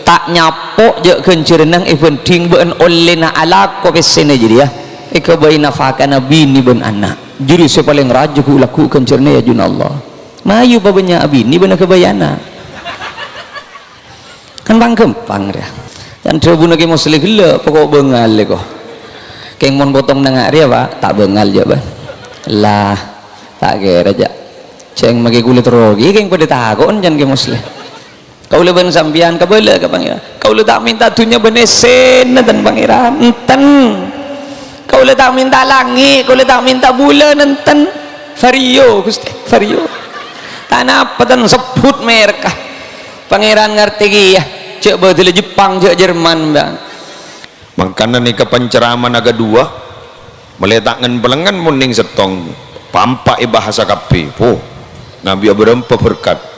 tak nyapok je kencerenang penting ben olena ala ko pesene jadi ya ikabaina fakana bini ben anak jadi saya paling raja ku lakukan cerna ya jun Allah mayu babanya abini ben kebayana kan bang kempang dia dan tribun ke muslim gila pokok bengal le ko keng mon potong nangak dia pak tak bengal je ban lah tak kira aja ceng magi kulit rogi keng pada takon jan ke muslim kau leban sampian kabela ke pangeran kau le tak minta dunia benesen dan pangeran enten kau le tak minta langit kau le tak minta bulan enten vario gusti vario tanah petan sebut mereka pangeran ngerti ya cek betul Jepang cek Jerman bang makanya nih kepenceraman agak dua meletakkan belengan muning setong pampak bahasa kapi oh Nabi Abraham berkat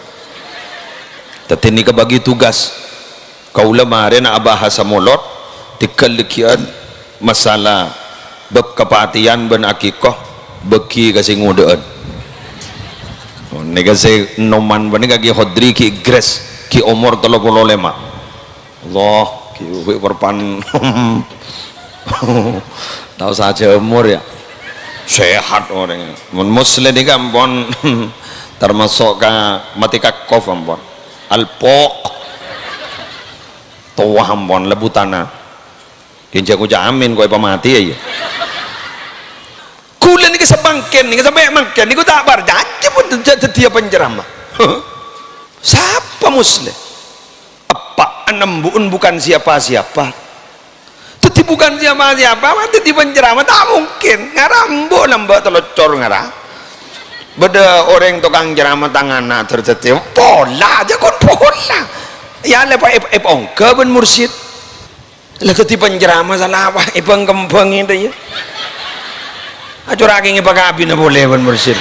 tapi ini kebagi tugas kau lemari nak bahasa molot dikelikian masalah bab kepatian ben akikoh beki kasih ngudaan ini kasih noman bani kaki hodri ki gres ki umur 35 Allah ki ubi perpan tahu saja umur ya sehat orangnya muslim ini kan pon termasuk ke mati kakof pon alpok tua hampon lebu tanah kinja ku jamin kau pamati ya kulen ni kesebangken ni kesebangken ni ku tak bar janji pun dia penceramah siapa muslim apa anembuun bukan siapa-siapa tetapi bukan siapa-siapa mati di penceramah tak mungkin ngarambo nambah telocor ngarah beda orang tukang ceramah tangan nak tercetim pola aja kon pola ya lepa ongke ben mursyid lah tadi penceramah salah apa ipang kembang itu ya acur aking ipagabi na boleh ben mursyid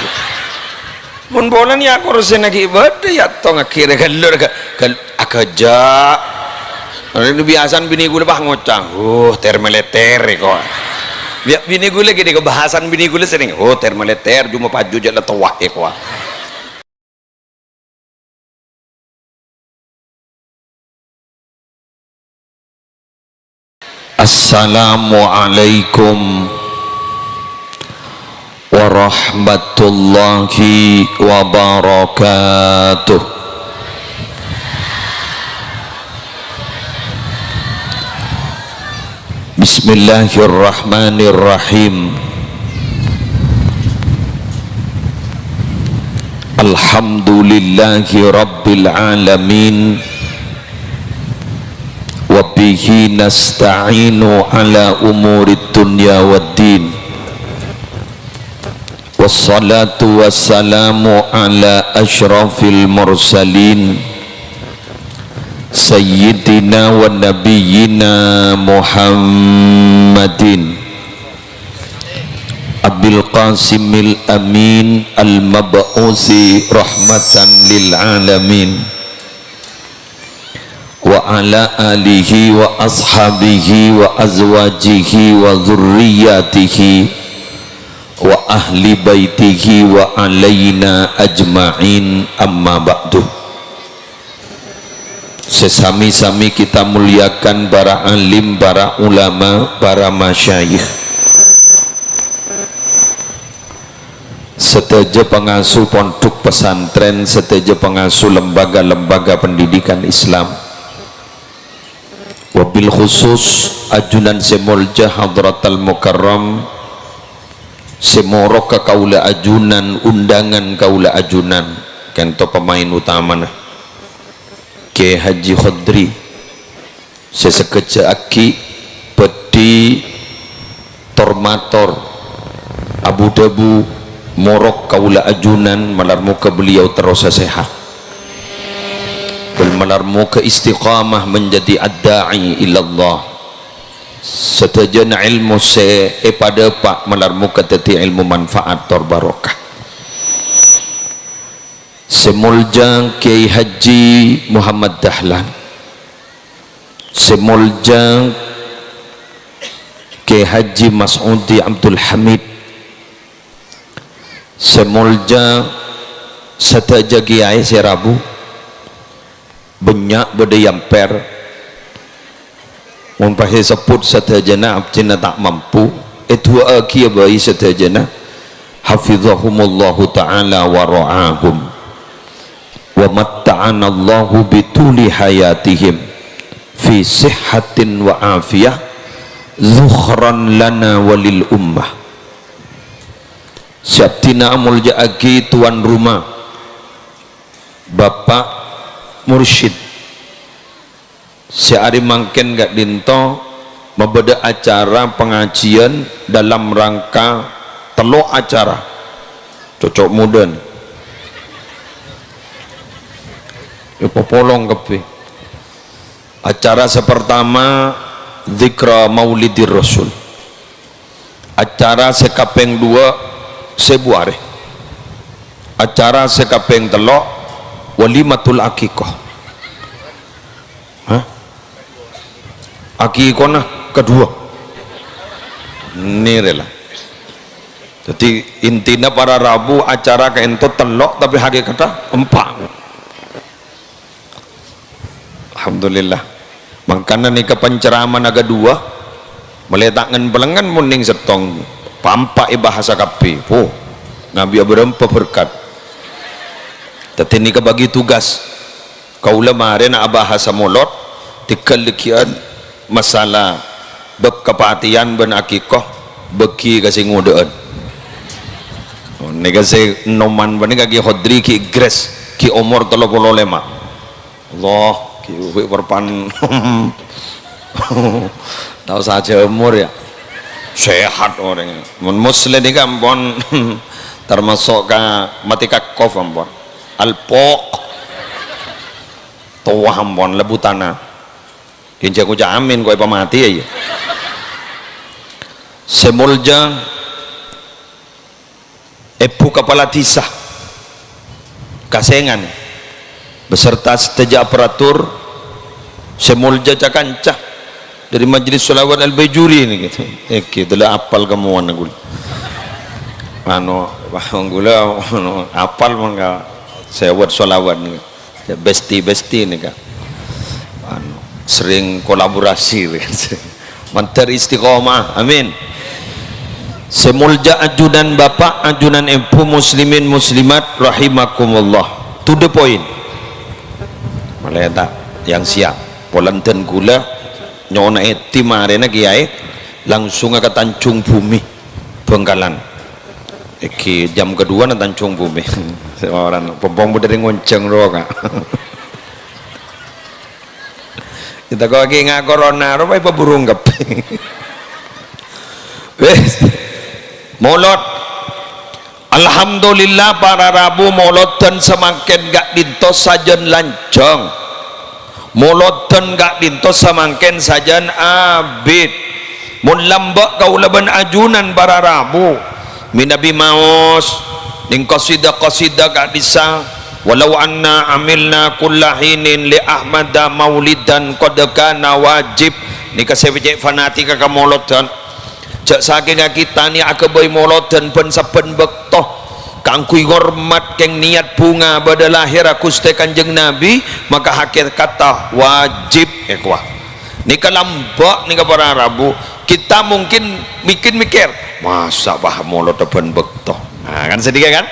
mun bola ni aku rusin lagi beda ya tong akhirnya galur akaja ini biasan bini gue lepas ngocang termeleter kok bini gue lagi di kebahasan bini gue sering termeleter cuma paju jalan tua ekwa Assalamualaikum warahmatullahi wabarakatuh. Bismillahirrahmanirrahim. Alhamdulillahi rabbil alamin. Wa bihi nasta'inu ala umurid dunya waddin. Wassalatu wassalamu ala asyrafil mursalin Sayyidina wa nabiyyina Muhammadin Abil Qasimil Amin Al-Mab'usi rahmatan lil alamin wa ala alihi wa ashabihi wa azwajihi wa dhurriyyatihi wa ahli baitihi wa alaina ajma'in amma ba'du. Sesami-sami kita muliakan para alim, para ulama, para masyayikh, seteja pengasuh pondok pesantren, seteja pengasuh lembaga-lembaga pendidikan Islam, wabil khusus ajunan semolja hadratal mukarram semorok ke kaula ajunan, undangan kaula ajunan kento pemain utama nah Ke Haji Khadri sesekeja aki peti tormator Abu Dhabu morok kaula ajunan malar muka beliau terus sehat malar muka istiqamah menjadi ad-da'i ilallah setejan ilmu se pada pak malar muka teti ilmu manfaat tor barokah. Semuljang Kiai Haji Muhammad Dahlan, semuljang Kiai Haji Mas'udi Abdul Hamid, semuljang seteja Kiai Serabu banyak beda yamper mun pahe sebut sadajana abdina tak mampu itu aki bayi sadajana hafizahumullahu ta'ala wa ra'ahum wa matta'ana Allahu bituli hayatihim fi sihhatin wa afiyah zukhran lana walil ummah. Syabtina mulja agi tuan rumah Bapak Mursyid sehari mangken gak dinto membeda acara pengajian dalam rangka telok acara cocok mudan popolong kepi acara sepertama zikra maulidir rasul, acara sekapeng dua sebuare, acara sekapeng telok walimatul akikoh. Akikoh nah kedua ini rela. Jadi intinya para Rabu acara ke ento telok tapi hakikatnya empat. Alhamdulillah. Makanya nih ke penceraman agak dua meletakkan belengan muning setong pampak bahasa kapi. Oh, Nabi berempat berkat. Tapi ini kebagi tugas. Kaulah kemarin bahasa molot dikalikian masalah bab kepatian ben akikoh beki kasih ngudaan. Ini kasih noman bani kaki hodri ki gres ki umur 35. Allah ki ubi perpan tahu saja umur ya sehat orangnya. Muslim ini kan pon termasuk ke mati kakof ampun alpok tua ampun lebu tanah. Kinja ku jamin kau pamati ya. Semulja Epu kepala desa Kasengan beserta seteja aparatur semulja cakancah dari Majelis Sholawat Al-Bajuri ini gitu. Itulah apal kamu wana gula. Gula apal mangga sewat sholawat nih. Besti nih kak. Sering kolaborasi menteri istiqomah amin. Semulja ajudan bapak ajudan ibu muslimin muslimat rahimakumullah to the point maleta yang siap polanten gula nyona eti marena kiai langsung ke Tanjung Bumi Bengkalan jam kedua na Tanjung Bumi orang pompong dari ngonceng roka. Kita kau lagi nggak corona, apa ibu burung kepi. Molot, alhamdulillah para Rabu molotan semakin gak dintos sajen lancong. Molotan gak dintos semakin sajen abid. Mun lambak kau leban ajunan para Rabu. Minabi maos, ning qasidah gak bisa. Walau anna amilna kullahinin li ahmada maulidan qad kana wajib ni kasebje fanatika ka molodan jak saking kita ni akabai molodan pen saben bektoh kangkui hormat keng niat bunga pada lahir Gusti Kanjeng Nabi maka hakikat kata wajib ekwa ni kalambak ni ka para Rabu kita mungkin mikir masa bah molot pen bektoh nah kan sedikit kan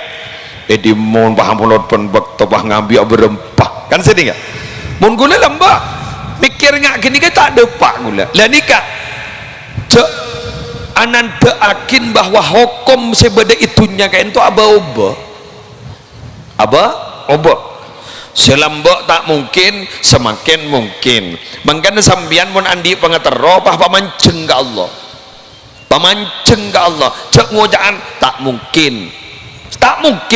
di mon paham mulot pun bekto bah ngambil berempah kan sedih nggak mon gula lembah mikir nggak gini kan tak ada pak gula lah nikah cek anan teakin bahwa hukum sebeda itunya kayak itu aba oba selambak tak mungkin semakin mungkin makanya sambian mon andi pengatero pah pamanceng ke Allah cek ngojaan tak mungkin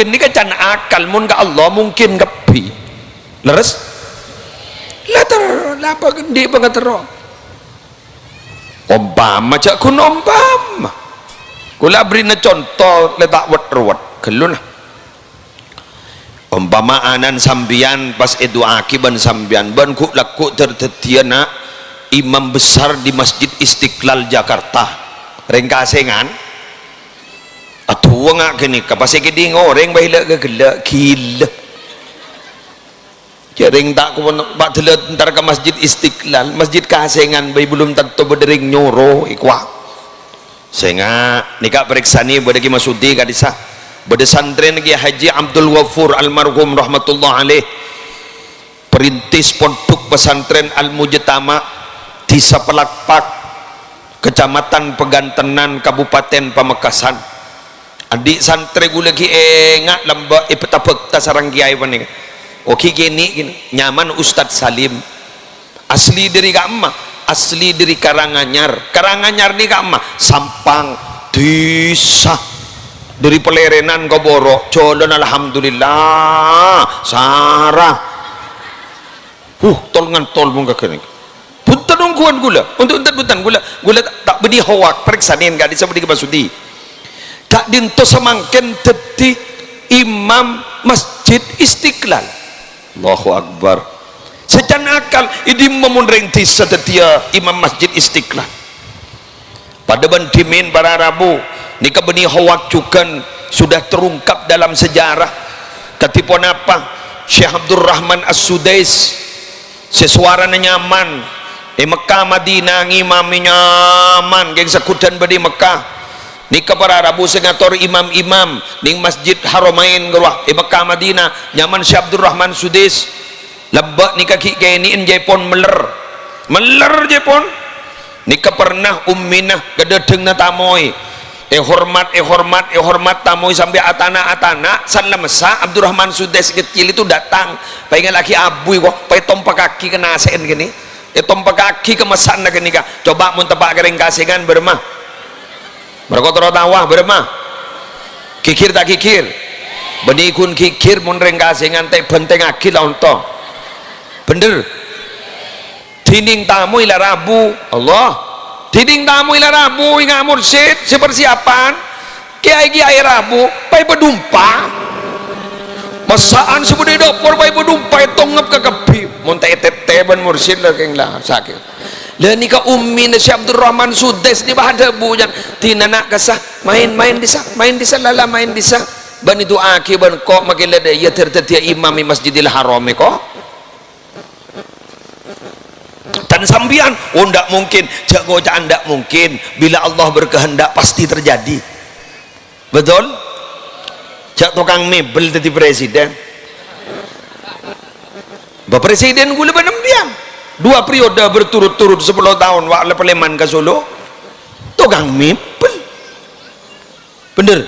ini kan akal mun ke Allah mungkin kepi leres lah apa di pengatero umpama cak kun umpama kula beri contoh letak wet kelun umpama anan sambian pas itu akiban sambian ban ku laku tertetiana imam besar di Masjid Istiqlal Jakarta Rengkasengan atuh ngak gini kapase gede ngoreng bahila gelak gila Jaring tak ku pak delet ntar ke Masjid Istiqlal, Masjid Kasengan bayi belum tentu berdering nyoro ikwa. Sehingga nikah periksani bagi Masudi kadisa. Bade santren lagi Haji Abdul Ghafur almarhum rahmatullah alaih. Perintis pondok pesantren Al Mujtama di Sapelakpak, Kecamatan Pegantenan, Kabupaten Pamekasan. Adik santri gue lagi enggak lembak ipetapek tasarang kiai paning. Oke gini nyaman Ustadz Salim asli dari Kamma, asli dari Karanganyar. Karanganyar nih Kamma Sampang desa dari Pelerenan ke Borok Colon alhamdulillah Sarah tolongan tol mungkin kene punten ungguan gula untuk punten gula tak bedi hoak periksanin gak bisa bedi Masudi tak dinto semangken teti imam Masjid Istiqlal. Allahu Akbar. Secara akal ini memunrenti setetia imam Masjid Istiqlal. Pada bantimin para Rabu nikah benih hawak cukan sudah terungkap dalam sejarah. Ketipun apa? Syekh Abdul Rahman As-Sudais sesuaranya nyaman di Mekah Madinah ngimami nyaman geng sekudan badi Mekah. Nikah para Rabu sengator imam-imam ning Masjid Haramain gerwah di Mekah Madinah nyaman Syekh Abdul Rahman Sudais lebak nikah kini Jepon meler Jepon nikah pernah umminah gededeng na tamoy hormat tamoy sampai atana san lemesa Abdul Rahman Sudais kecil itu datang pengen lagi abu kok pai tompak kaki kena asen gini tompak kaki kemesan na gini coba mun tepak kering kasengan bermah mereka terotawah bermah kikir tak kikir benikun kikir mun reng kasengan teh benteng akil onto bener dinding tamu ila Rabu Allah dinding tamu ila Rabu ingat mursyid sepersiapan kiai Rabu pai bedumpa masaan sebudi dapur pai bedumpa tongep ke kebi mun teh ban mursyid lah keng lah sakit dan nikah ummi na Syekh Abdul Rahman Sudais di bahada bujan tinanak kasah main disa lala main disa ban itu aki ban kok makila dia tertetia imam di Masjidil Haram kok dan sambian ndak mungkin jago ndak mungkin bila Allah berkehendak pasti terjadi betul jak tukang mebel jadi presiden Bapak Presiden gue lebih nembiang 2 periode berturut-turut 10 tahun wak Peleman ke Solo tukang mebel bener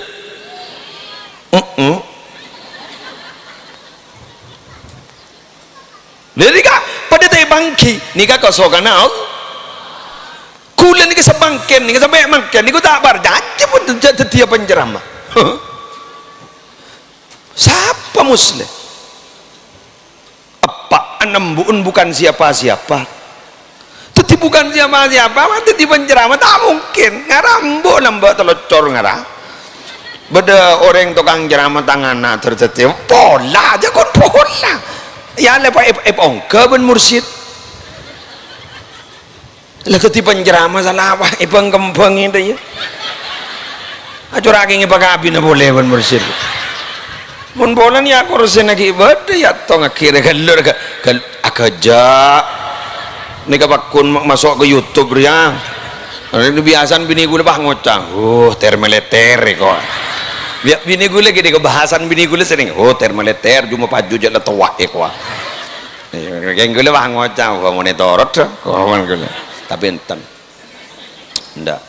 jadi kak pada tay bangki nikah kosokan kula nikah sebangken nikah sampai mangken nikah tak bar janji pun setiap penceramah siapa muslim apa anembuun bukan siapa-siapa teti bukan siapa-siapa teti penceramah tak mungkin ngarambo lembak telocor ngarah beda orang tukang ceramah tangan terteti pola aja kon pola ya lepa ongke ben mursyid lah teti penceramah salah apa kempeng itu ya acurake ngepakabi na boleh ben mursyid mun bolan ya kursen lagi bade ya tong akhirnya galur akaja nika pakun masuk ke YouTube ya ini biasan bini gue bah ngocang termeleter kok bini gue lagi di kebahasan bini gue sering termeleter cuma paju jalan tua kok yang gue bah ngocang kok monitorot kok gue tapi enten ndak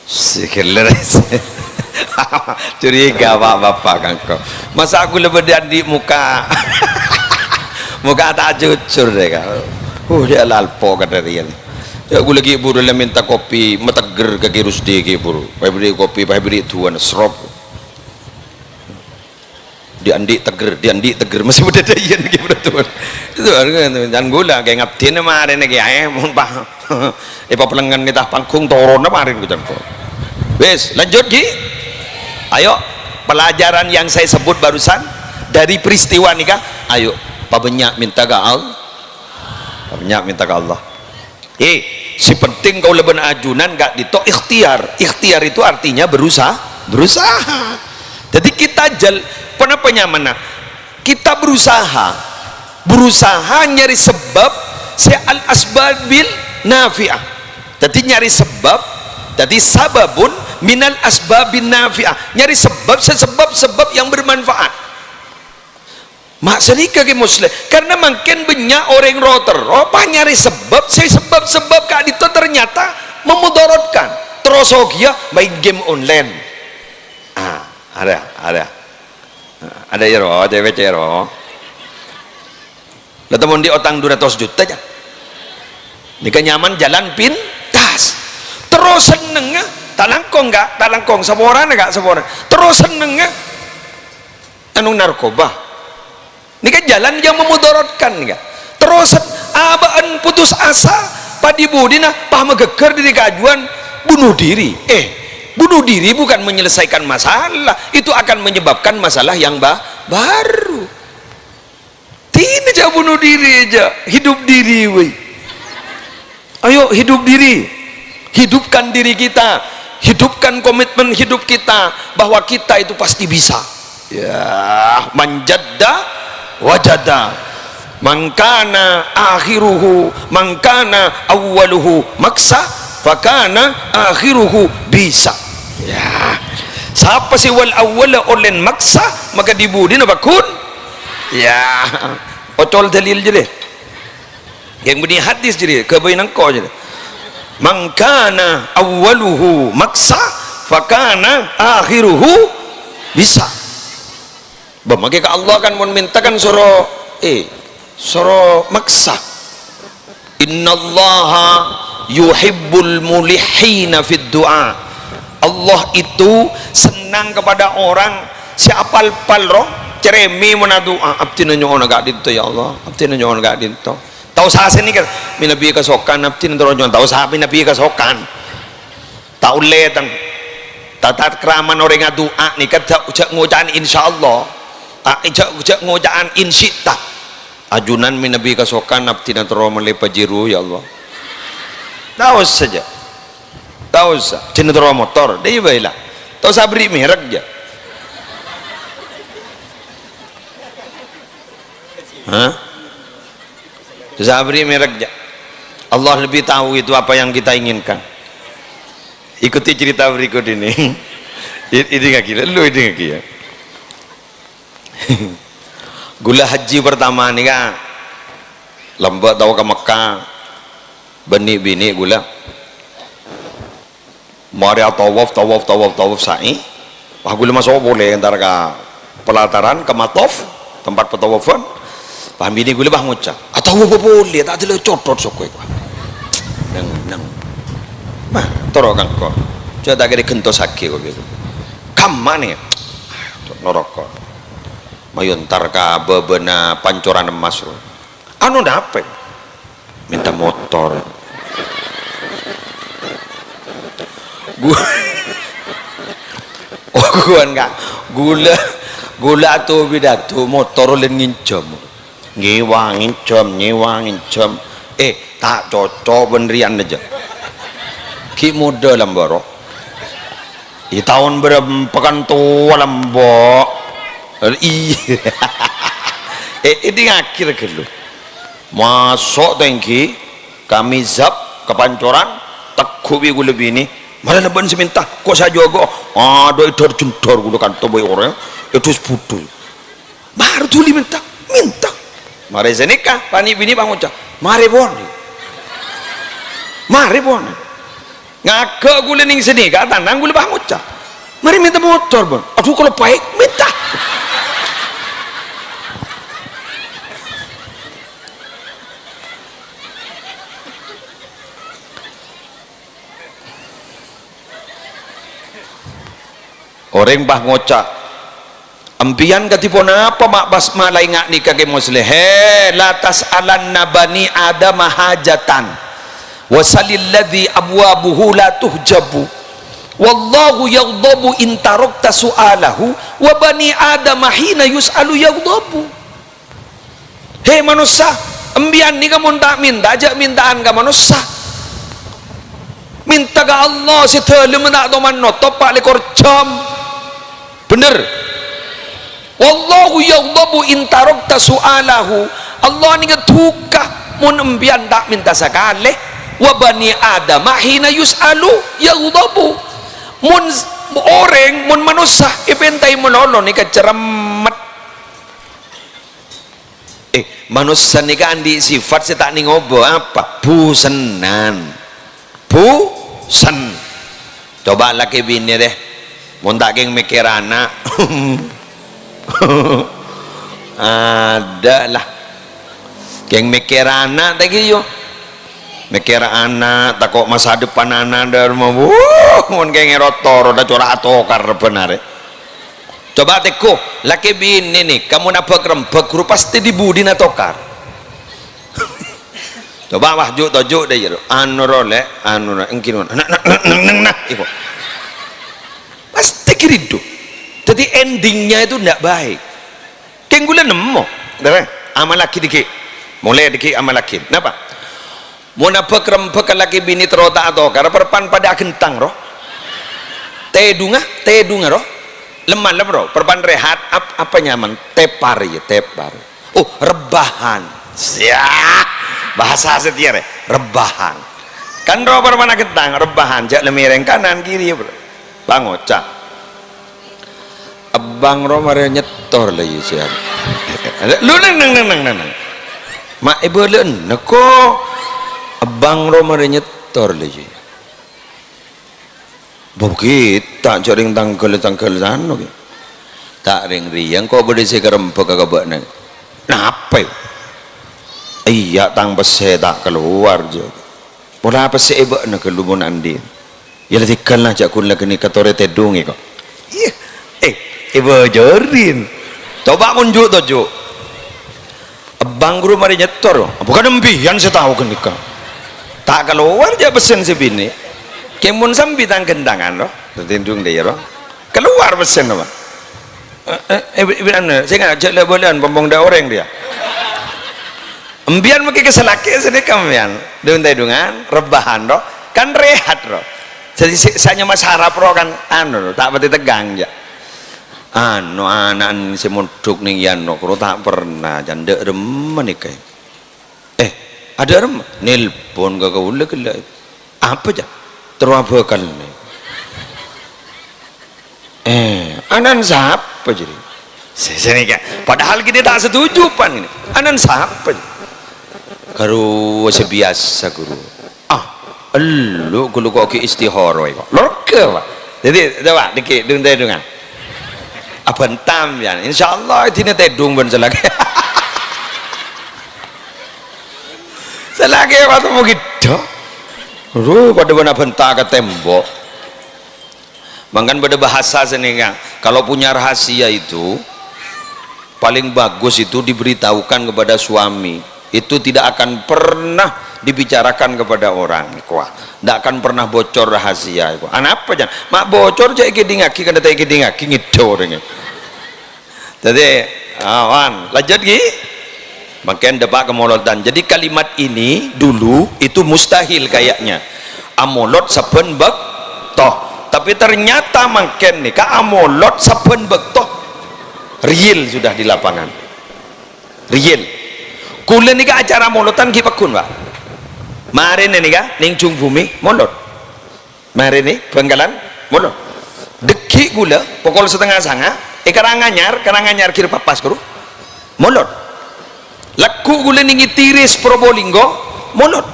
sikiller curiga bapak kangko masa aku lebih di muka muka tak jujur deh kau dia lalpo kata dia ya aku lagi buru lah minta kopi meteger ke kirus diki buru pai beri kopi pai beri tuan serop diandi teger masih beda dayan gitu tuan itu jangan gula kayak ngabdin kemarin lagi mun pah pelengan kita pangkung toron kemarin gitu wes lanjut Gi ayo pelajaran yang saya sebut barusan dari peristiwa nikah ayo pabenyak minta ke Allah pabenyak minta ke Allah si penting kau leben ajunan gak ditok ikhtiar itu artinya berusaha jadi kita penyamanah kita berusaha berusaha nyari sebab si al asbabil nafi'ah. Jadi nyari sebab, jadi sababun minal asbabin nafi'ah, nyari sebab yang bermanfaat. Maksudnya kaki muslim karena makin banyak orang roter apa nyari sebab kak itu ternyata memudaratkan. Terus dia main game online. Ada ya roh, DWC roh. Lah temen di otang 200 juta aja. Nika nyaman jalan pintas. Terus senengnya talangkong saboran enggak saboran. Terus senengnya anu narkoba. Nika jalan yang memudaratkan nika. Terus abaan putus asa padi budina pah megeger diri kajuan bunuh diri. Bunuh diri bukan menyelesaikan masalah, itu akan menyebabkan masalah yang baru. Tidak aja bunuh diri aja, hidup diri weh. Ayo hidup diri, hidupkan diri kita, hidupkan komitmen hidup kita bahwa kita itu pasti bisa. Ya, manjadda wajada, mangkana akhiruhu, mangkana awwaluhu maksa, fakana akhiruhu bisa. Ya, siapa sih wal awwala olen maksa maka dibudin apa kun? Ya, otol dalil je deh. Yang bunyi hadis je deh, kebain engkau je deh. Mangkana awwaluhu maksa, fakana akhiruhu bisa. Maka Allah akan memintakan suruh maksa. Innallaha yuhibbul mulihina fid du'a. Allah itu senang kepada orang siapal palro ceremi mana doa abdi nyoon agak dinto ya Allah, abdi nyoon agak dinto. Tahu sa sini kan minabi kasokan abdi nyoon tahu sa minabi kasokan. Tahu letang tatat kraman orang doa ni kata ucap ngojaan insyaallah. Ucap ngojaan insyita. Ajunan minabi kasokan abdi nantro melepajiru ya Allah. Tahu saja. Tahu sah, cenderung motor, dia baiklah. Tahu sah beri merek je. Sah beri merek je. Allah lebih tahu itu apa yang kita inginkan. Ikuti cerita berikut ini. Ini nggak kira, lu ini nggak kira. Gula haji pertama ni kan, lambat tahu ke Mekah, bini gula. Mari tawaf sa'i. Wah gula masuk boleh antara ke pelataran ke mataf tempat petawafan. Paham bini gula bah ngucap. Atau boleh tak ada cotot sokoi. Nang. Mah toro kang ko. Coba tak ada kentos sakit kok gitu. Kam ni. Norok ko. Mayontar ka bebena pancoran emas. Anu dapat. Minta motor. Gua enggak gula tuh bidatu motor len ngincam ngincam tak cocok benrian aja ki muda lambaro di tahun berpekan tua lambok ini akhir ke lu masuk tengki kami zap ke pancoran tekubi gula bini malah leban seminta kok saya juga ada itu jendor gula kan toboy orang itu seputul baru tuli minta mari senikah pani bini bang ucap mari bon ngake gula ning senikah tanang gula bang ucap mari minta motor bon aduh kalau baik minta orang bah ngocak ampian katipun apa mak basmalah ingat ni kage muslim la tas'alanna bani adam hajatan wasalil ladzi abwabuhu la tuhjabu wallahu yaghdabu in tarakta su'alahu wa bani adam hina yus'alu yaghdabu. Hei manusia ampian ni kamu tak minta aja mintaan ka manusia minta ke Allah setelum nak doman topak lekor jam bener wallahu yaghdabu in tarakta su'alahu Allah ni ketukah mun embian tak minta sakale wa bani adam hina yus'alu yaghdabu mun orang mun manusia ipentai menolong ni keceremet manusia ni kan di sifat saya tak ni ngobo apa busenan busen coba laki bini deh mun tak geng mikir anak ada lah geng mikir anak tak yo mikir anak takut masa depan anak dah mau mun geng rotor dah corak atokar benar coba teko laki bini nih kamu nak berkerempek guru pasti dibudi na tokar coba wah juk tojuk deh jero anu role anu engkin nah ibu pasti kiridu jadi endingnya itu tidak baik kenggula nemu dah amal laki dikit mulai dikit amal laki kenapa mau nak berkerempek laki bini terotak atokar perpan pada gentang roh tedunga roh lemah bro perban rehat apa nyaman tepar ya tepar oh rebahan siap bahasa setia rebahan kan roh perban gentang rebahan jak lemireng kanan kiri bro bang ocak abang roh mare nyetor lagi siap lu neng mak ibu lu neko abang roh mare nyetor lagi kita jaring tangkel sana tak ring riang kau berdisi kerempek kagak bakna napa iya tang pese tak keluar je pola pese bakna kelumun andin ya tikal lah jak kun lagi ni katore tedungi kok iya ibu jorin coba kunjuk tojo abang guru mari nyetor bukan embian saya tahu kan nikah tak keluar je pesen sebini kemun sambil tang kendangan loh tendung dia loh keluar pesen loh saya nggak jalan bulan pompong dah orang dia embian mungkin keselaki sini kamian tendungan rebahan loh kan rehat loh jadi saya mas harap loh kan anu tak berarti tegang ya anu anak si muduk nih yan loh kalau tak pernah janda remen nih kayak ada remen nelpon gak kau ulah apa aja terwabahkan nih anan siapa jadi sini kan padahal kita tak setuju pan ini anan siapa guru sebiasa guru lu guru kok ke istihoro kok lorke pak jadi coba dikit dengan apa entam ya insyaallah ini tedung ben selagi selagi waktu mau gitu pada benar bentak ke tembok bahkan pada bahasa sini kan kalau punya rahasia itu paling bagus itu diberitahukan kepada suami itu tidak akan pernah dibicarakan kepada orang tidak akan pernah bocor rahasia anak apa jangan mak bocor cek kidingaki kan tak kidingaki ngidor jadi awan lanjut gi makin depak kemolotan jadi kalimat ini dulu itu mustahil kayaknya amolot saben bektoh tapi ternyata makin nih ka amolot saben bektoh real sudah di lapangan real kulen nih ka acara molotan kipakun pak mari nih ka ningcung bumi molot mari nih Bangkalan molot deki gula pokol setengah sanga karanganyar kira papas kru molot laku gula ningi tiris Probolinggo molot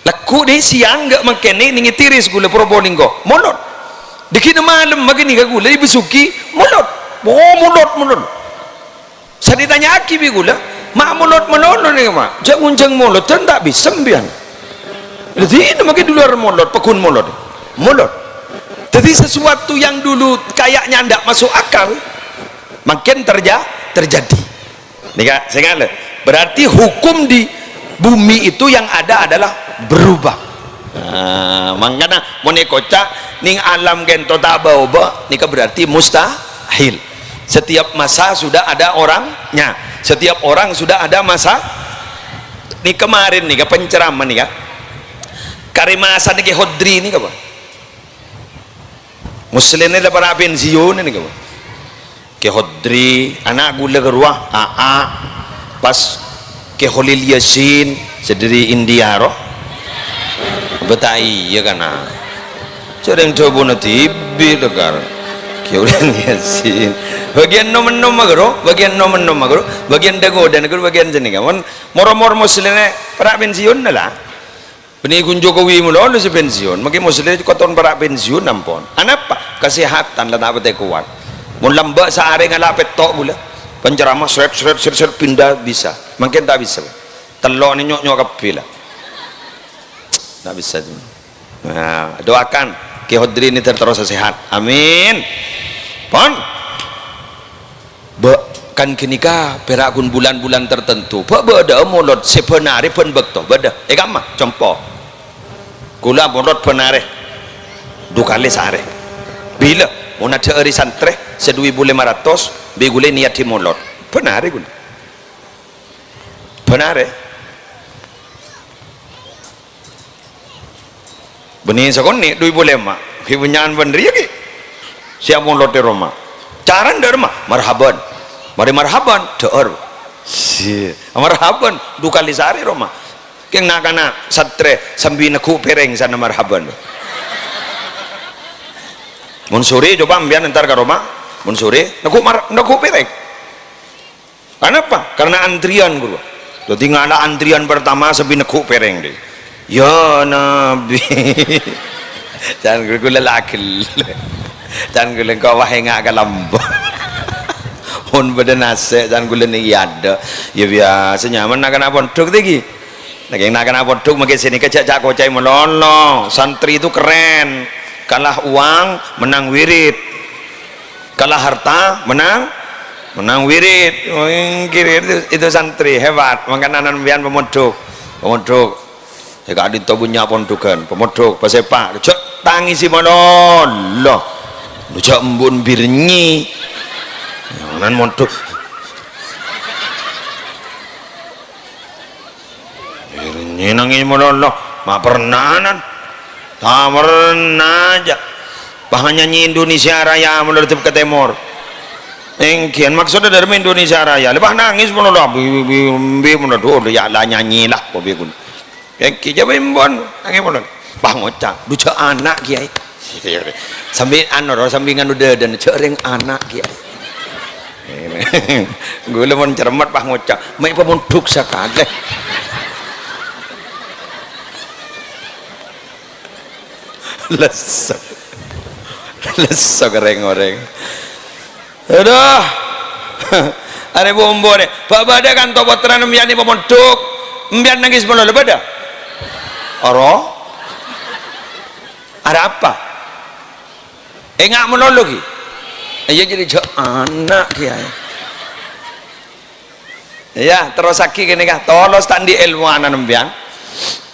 laku deh siang gak makan ningi tiris gula Probolinggo molot dikit malam magini ka gula ibusuki molot molot saya ditanya aki bi gula mak molot nih mak jangan molot dan tak bisa mbian jadi ini makin dulu molot pekun molot jadi sesuatu yang dulu kayaknya ndak masuk akal makin terjadi nih kak saya nggak berarti hukum di bumi itu yang ada adalah berubah makanya mau kocak ning alam gento tak bawa nih berarti mustahil setiap masa sudah ada orangnya setiap orang sudah ada masa nih kemarin nih penceraman nih kak karimasa nih hodri nih kak muslim ini para pensiun ini kak ke hodri anak gula ke ruah pas ke Khalil Yasin sediri India roh betai ya kan cereng coba nanti bidekar ke Khalil Yasin bagian nom magro bagian nom magro bagian dago dan negro bagian jenis kan moro-moro muslimnya para pensiun lah penikun Jokowi mula lu pensiun makin muslim koton para pensiun nampon apa kesehatan lah tak betul kuat mau lembak sehari ngalapet tok pula penceramah seret pindah bisa makin tak bisa telok ni nyok kapil lah tak bisa tu. Nah, doakan ke Hodri ini terus sehat amin pon kan kenika perakun bulan-bulan tertentu beda mulot sebenari pun bekto beda gamma contoh kula mulot penare dua kali sehari bila mau nak hari santre sedui boleh 500 begule niat di mulot penare gula penare benih sakoni dui boleh mak hibunyan bener ya ki siap mulot di rumah caran di rumah marhaban mari marhaban deur si marhaban dua kali sehari Roma keng nakana satre sambil naku pereng sana marhaban mun sore coba ambian ntar ke Roma mun sore naku pereng kenapa? Karena antrian guru lo tinggal antrian pertama sambil naku pereng deh ya nabi jangan guru lelaki jangan guru kau wahai ngak kalambah pun pada nasi dan gula ni ada ya biasanya mana kena pondok lagi lagi nak kena pondok makin sini kecak kocai melolo santri itu keren kalah uang menang wirid kalah harta menang wirid itu santri hebat makanan bian pemodok ya kak adit punya pondokan pemodok pasepak kecak tangisi melolo lucak embun birnyi jangan mondok ini nangis meloloh mak pernanan tak pernah aja bahkan nyanyi Indonesia Raya menurut ke timur engkian maksudnya dari Indonesia Raya lepas nangis meloloh bi menurut ya lah nyanyi lah kopi kun engki jawab imbon nangis meloloh bah ngocak duca anak kiai sambil anor sambil nganu dan cereng anak kiai gue lemon cermat pak ngocak main pemondok sakade lesok goreng aduh ada bombo deh pak bada kan tobotran mbian pemondok mbian nangis melolo bada oro ada apa enggak melolo ki iya jadi anak kiai ya terus sakit gini kah tolos tandi ilmuanan nembiang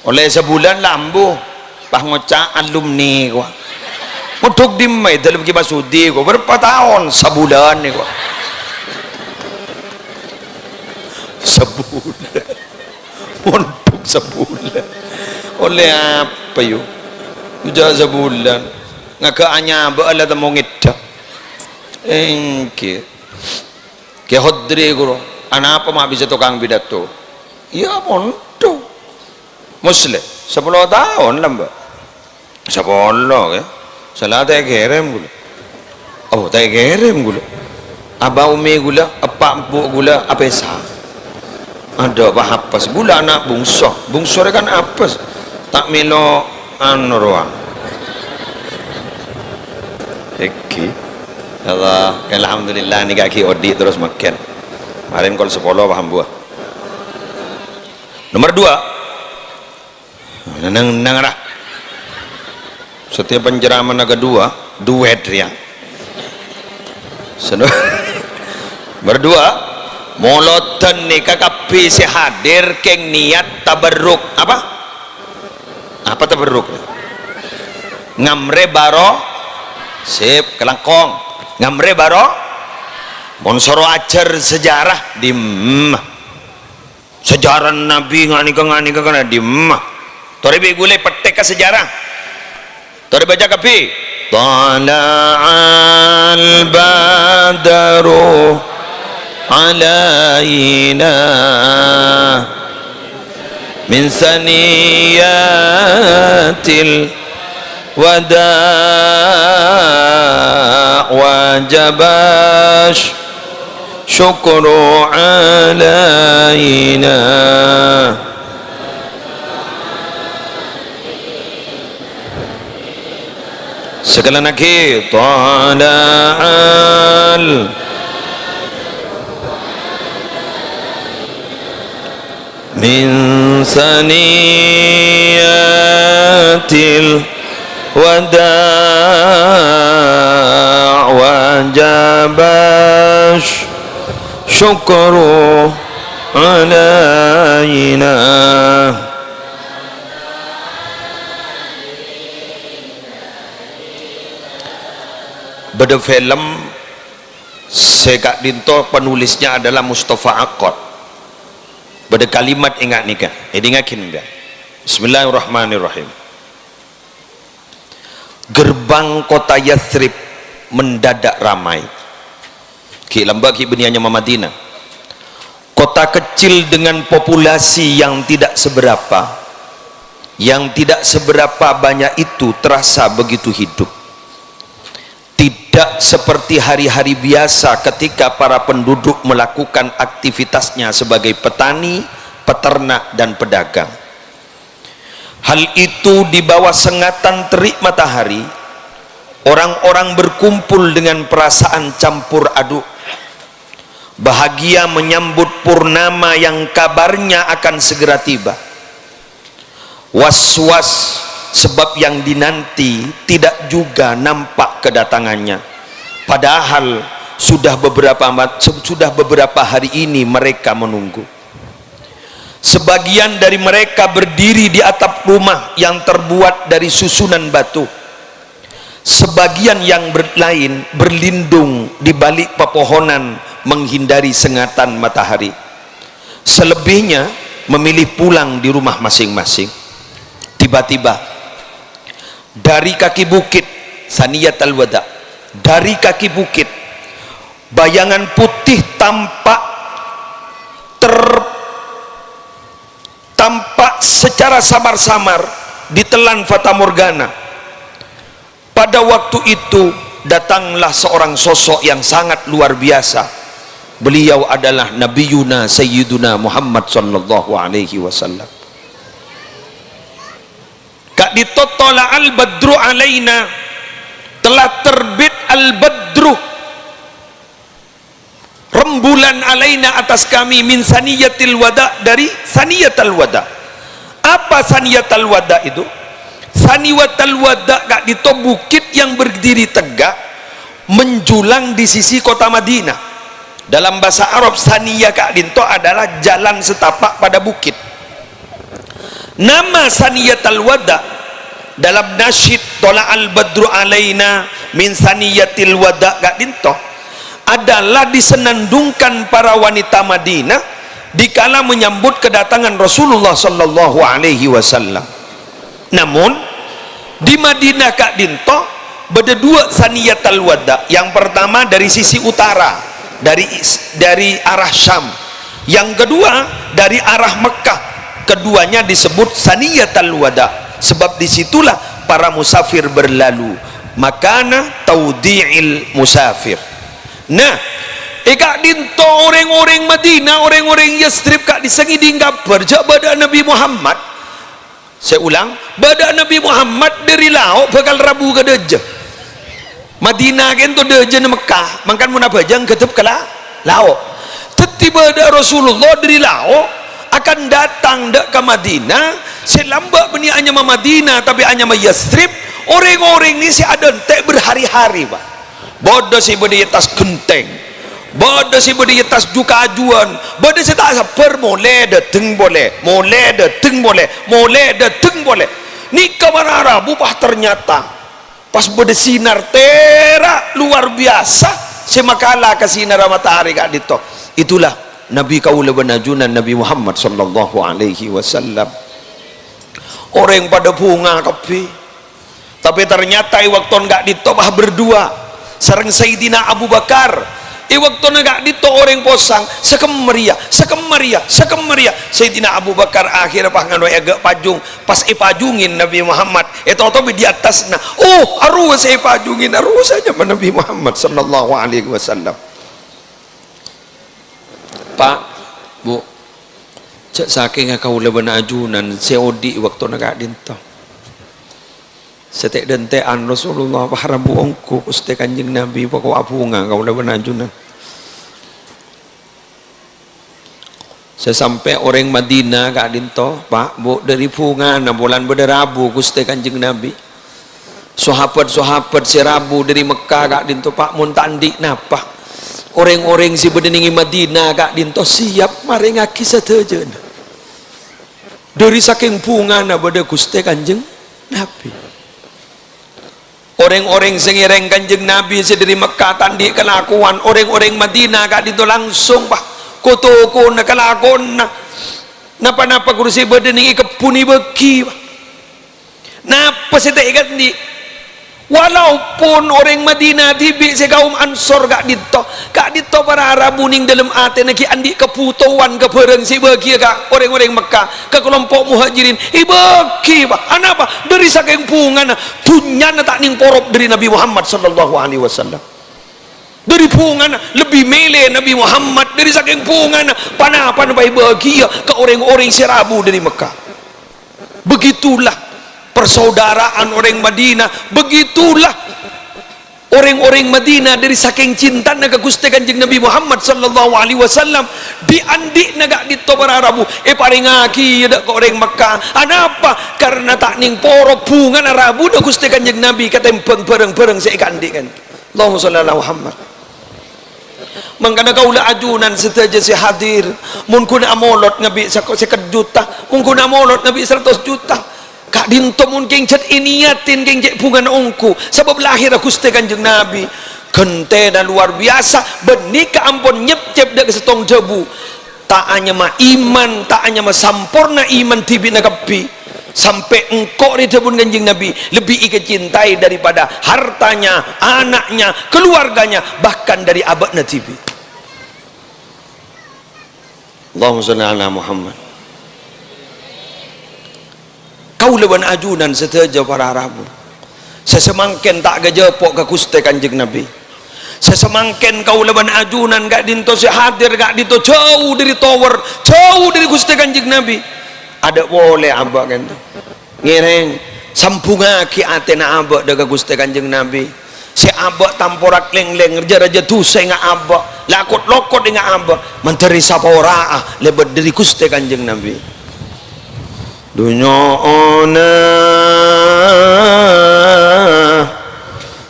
oleh sebulan lambu pah ngocak alumni gua untuk dimai dalam kipas sudi gua berapa tahun sebulan nih gua sebulan untuk sebulan oleh apa yuk udah sebulan ngakanya bala temu ngidak engke ke Hodri guru anak apa mah bisa tukang pidato ya mondok muslim 10 tahun lah mbak 10 ya salah tak kerem gula oh tak kerem gula abah umi gula apa empuk gula apa sah ada apa hapas gula anak bungsu kan apes tak milo anu ruang eki Allah, alhamdulillah ni kaki odi terus makan. Kemarin kalau 10 paham buah. Nomor 2. Nang lah. Setiap pencerahan naga duet ya. Nomor 2, moloten ni kakapi si hadir keng niat tabarruk apa? Apa tabarruk? Ngamre baro sip kelangkong ngamre baro monsoro ajar sejarah di sejarah Nabi ngani ke di tori be gule petek ke sejarah tori baca kapi tala'al badaru علينا من ثنيات الوداع وجب الشكر علينا sekalian lagi tala'al min saniyatil wada' wajabash syukru alaina. Beda film Sekak Dinto penulisnya adalah Mustafa Akkad. Beda kalimat ingat nikah ingatin enggak. Bismillahirrahmanirrahim. Gerbang kota Yathrib mendadak ramai. Ki lambaki benianya Madinah. Kota kecil dengan populasi yang tidak seberapa, banyak itu terasa begitu hidup. Tidak seperti hari-hari biasa ketika para penduduk melakukan aktivitasnya sebagai petani, peternak, dan pedagang. Hal itu di bawah sengatan terik matahari, orang-orang berkumpul dengan perasaan campur aduk. Bahagia menyambut purnama yang kabarnya akan segera tiba. Was-was sebab yang dinanti tidak juga nampak kedatangannya, padahal sudah beberapa hari ini mereka menunggu. Sebagian dari mereka berdiri di atap rumah yang terbuat dari susunan batu. Sebagian yang lain berlindung di balik pepohonan menghindari sengatan matahari. Selebihnya memilih pulang di rumah masing-masing. Tiba-tiba dari kaki bukit Saniyat al-Wada, dari kaki bukit bayangan putih tampak secara samar-samar ditelan fata morgana. Pada waktu itu datanglah seorang sosok yang sangat luar biasa. Beliau adalah Nabiyuna Sayyiduna Muhammad sallallahu alaihi wasallam. Kak ditotola al-badru alaina, telah terbit al-badru, rembulan alaina atas kami, min saniyatil wada, dari saniyatul wada. Apa saniyatul wada itu? Saniyatul wada kak dito bukit yang berdiri tegak menjulang di sisi kota Madinah. Dalam bahasa Arab saniyah kak dinto adalah jalan setapak pada bukit. Nama Saniyatul Wada dalam nasyid tola al-badru alaina min saniyatil wada gak dinto adalah disenandungkan para wanita Madinah dikala menyambut kedatangan Rasulullah sallallahu alaihi wasallam. Namun di Madinah kak dinto beda dua Saniyatul Wada. Yang pertama dari sisi utara, dari arah Syam. Yang kedua dari arah Mekah. Keduanya disebut Saniyatul Wada sebab disitulah para musafir berlalu. Makana taudi'il musafir. Nah, kak dinto orang-orang Madinah, orang-orang Yathrib kak disengi dinggap berjak pada Nabi Muhammad. Saya ulang, pada Nabi Muhammad dari lauk bakal rabu ke deje. Madinah kan tu deje di Mekah, makan munabajang ketep ke lauk. Tiba ada Rasulullah dari lauk akan datang dak ke Madinah. Selambak beni hanya Madinah tapi hanya Yathrib. Orang-orang ni si ada entek berhari-hari pak. Bodoh si bodi atas genteng, bodoh si bodi atas duka ajuan, bodoh si tak sabar boleh dateng boleh, boleh dateng boleh, boleh dateng boleh. Ni kamar Arabu pah ternyata pas bodi sinar terak luar biasa semakala ke sinar matahari kak dito. Itulah Nabi kaula benajunan Nabi Muhammad sallallahu alaihi wasallam. Orang pada bunga tapi ternyata waktu enggak ditobah berdua sareng Sayyidina Abu Bakar waktu nagak dito orang posang sekemeria Sayyidina Abu Bakar akhir apa ngano agak pajung pas pajungin Nabi Muhammad tobi di atasna arus pajungin arus saja Nabi Muhammad sallallahu alaihi wasallam. Pak Bu cak saking kaula benajunan seodi waktu nagak dinto setek dentean Rasulullah paharabu ongku uste kanjeng Nabi pokok apunga kaula benajunan. Sesampai orang Madinah kak dinto Pak Bu dari pungan bulan berderabu guste kanjeng Nabi sahabat si Rabu dari Mekah kak dinto Pak mun tandik napa orang-orang si berdeningi Madinah kak dinto siap mari ngaki setejen dari saking pungan pada guste kanjeng Nabi. Orang-orang sengireng kanjeng Nabi si dari Mekah tandik kelakuan orang-orang Madinah kak dinto langsung Pak kotoko na kalakon na napa kursi berdening ikepuni beki napa saya tak ingat ni walaupun orang Madinah tibi si kaum Ansor kak dito para Arabu ning dalam ate naki andi keputuan kepereng si beki kak orang-orang Mekah ke kelompok muhajirin ibeki anapa dari saking pungan tunyan tak ning porop dari Nabi Muhammad sallallahu alaihi wasallam. Dari pungan lebih mele Nabi Muhammad dari saking pungan panapan baik bahagia ke orang-orang serabu dari Mekah. Begitulah persaudaraan orang Madinah, begitulah orang-orang Madinah dari saking cinta naga Gusti Kanjeng Nabi Muhammad sallallahu alaihi wasallam diandik naga dito para Arabu paringaki ada ke orang Mekah anapa karena tak ning poro pungan Arabu da Gusti Kanjeng Nabi katempeng bareng-bareng saya kandikan Allahumma shalli ala Muhammad. Mangkana kaula ajunan setaja si hadir mun kuna amolot ngabi 1 juta mun kuna amolot ngabi 100 juta kak dinto mun keng cet iniatin keng cek pungan ongku sebab lahir Gusti Kanjeng Nabi kente dan luar biasa benika ampun nyep-nyep dak setong debu tak hanya mah iman tak hanya mah sampurna iman tibi nakapi sampai engkau di depan Kanjeng Nabi lebih cintai daripada hartanya, anaknya, keluarganya, bahkan dari abadna tibi. Allahumma shalli ala Muhammad. Kau leban ajunan seteja para Arabu sesemangken tak gajepok ke Gusti Kanjeng Nabi sesemangken kau leban ajunan gak dinto si hadir gak dinto jauh dari tower jauh dari Gusti Kanjeng Nabi ada boleh abak kan ngireng sampungaki atena abak daga Gusti Kanjeng Nabi si abak tamporak leng-leng raja-raja tu saya ngak abak lakot-lokot ngak abak menteri saporaah lebat dari Gusti Kanjeng Nabi dunya ona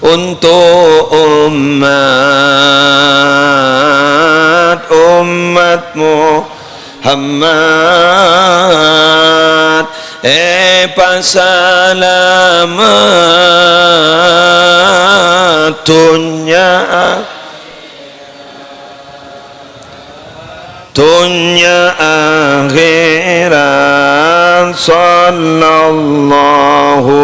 untuk umat Muhammad pasalamat dunya akhirat sallallahu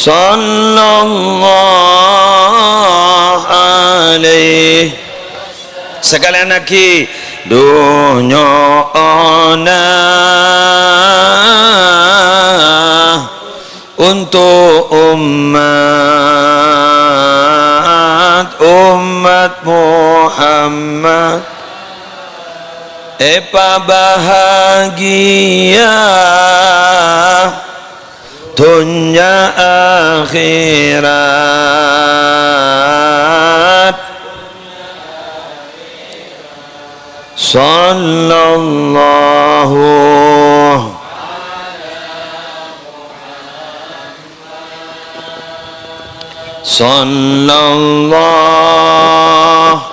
sallallahu alaihi sekalian lagi dunya ana untuk umat Muhammad bahagia dunia akhirat sallallahu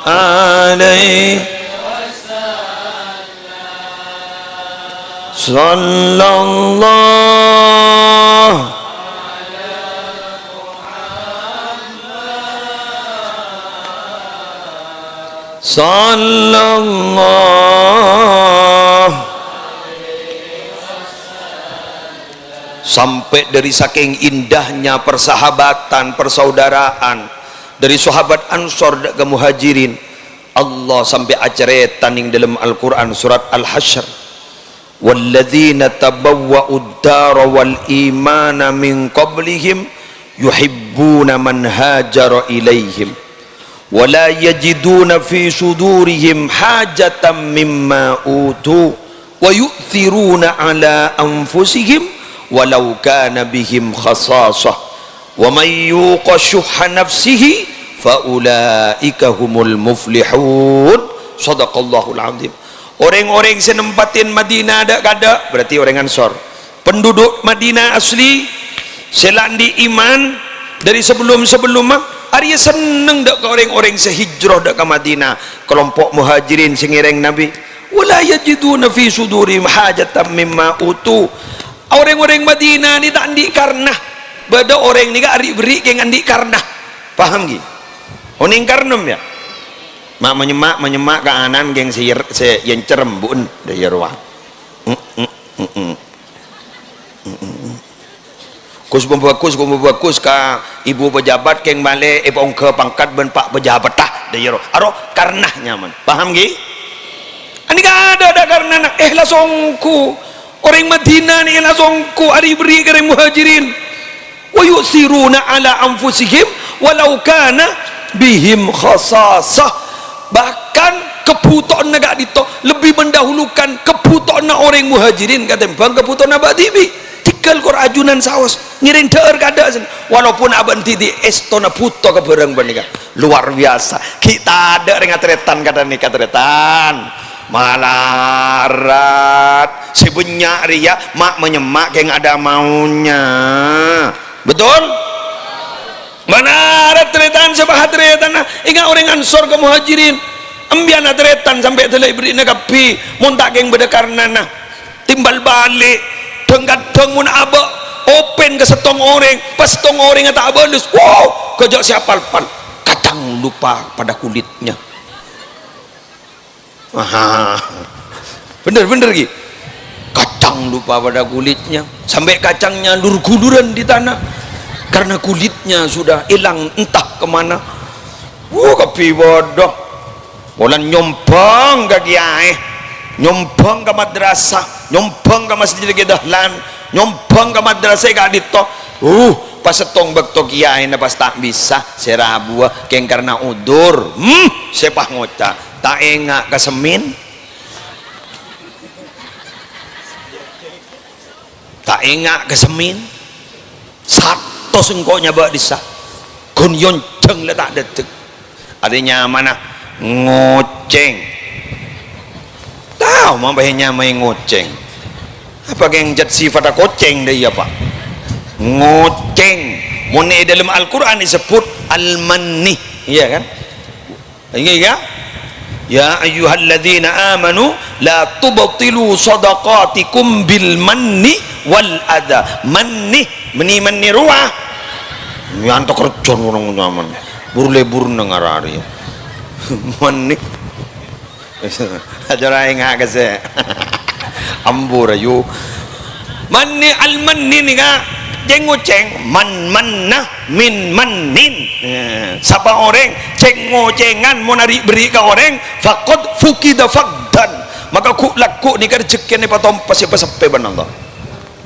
alaihi sallallahu sallallahu. Sampai dari saking indahnya persahabatan, persaudaraan dari sahabat Ansor ke Muhajirin, Allah sampai acaretan ing dalam Al-Quran surat Al-Hasyr, walladzina tabawwa'ud dara wal imana min qablihim yuhibbuna man hajara ilaihim wala yajiduna fi sudurihim hajatan mimma utu wa yu'thiruna ala anfusihim walau kana bihim khasasah wa man yuqa syuhha nafsihi faulaika humul muflihun. Shadaqallahul azim. Orang-orang senempatin Madinah ada kada berarti orang Ansor, penduduk Madinah asli selandi iman dari sebelum-sebelum Arya seneng dak ke orang-orang sehijrah dak ke Madinah, kelompok muhajirin singireng Nabi. Wala yajiduna fi sudurihim hajatan mimma utu. Orang-orang Madinah ni tak andik karena beda orang ni gak beri ke andik karena, paham gi? Oning karnem ya. Mak menyemak ke anan geng se yang cerembun dari ruang. Kus bagus ka ibu pejabat keng balik ke pangkat ben pak pejabat tah dari ruang. Aro karena nyaman, paham gi? Ani gak ada karena lasongku. Orang Madinah ni lasongku ari beri ke muhajirin. Wa yusiruna ala anfusihim walau kana bihim khasasah. Bahkan kebutuhan negak dito lebih mendahulukan kebutuhan orang muhajirin kata bang kebutuhan abad tibi tikal kor ajunan saos ngiring deur kada walaupun abang titi estona puto ke berang bandingan luar biasa. Kita ada ring atretan kata nih atretan malarat sebenyak ria mak menyemak yang ada maunya, betul? Mana atretan sebah atretan ingat orang Ansor ke muhajirin ambian atretan sampai telai beri nagapi muntak geng bedekar nana timbal balik dengkat mun aba open ke setong orang pas setong orang tak balus wow kejak siapal pan kadang lupa pada kulitnya. Bener gitu kacang lupa pada kulitnya sampai kacangnya lur-guluran di tanah karena kulitnya sudah hilang entah kemana. Kapi bodoh bulan nyompong ke kiai, nyompong ke madrasah, nyompong ke masjid dahlan, nyompong ke madrasah ke adito. Pas setong bekto kiai na pas tak bisa serabu keng karena udur sepah ngoca tak enggak kesemin, tak enggak kesemin satu sengkoknya bak disa kun yonceng le tak detek adanya mana ngoceng tahu mampahnya main ngoceng apa yang jat sifat koceng dia apa ngoceng mone dalam Al-Quran disebut al-manni, iya kan? Ini ya ya ayyuhalladzina amanu la tubtilu sadaqatikum bil manni wal adha. Manni meni ruah nyanto kerjon orang nyaman burlebur nengarari manni ajarai ngak kase ambur ayu manni al manni ni ga jengoceng manna min mannin. Siapa orang cengocengan mau nari beri ke orang fakod fukida fakdan maka ku laku ni kerjeken ni patom pasti pesepe banang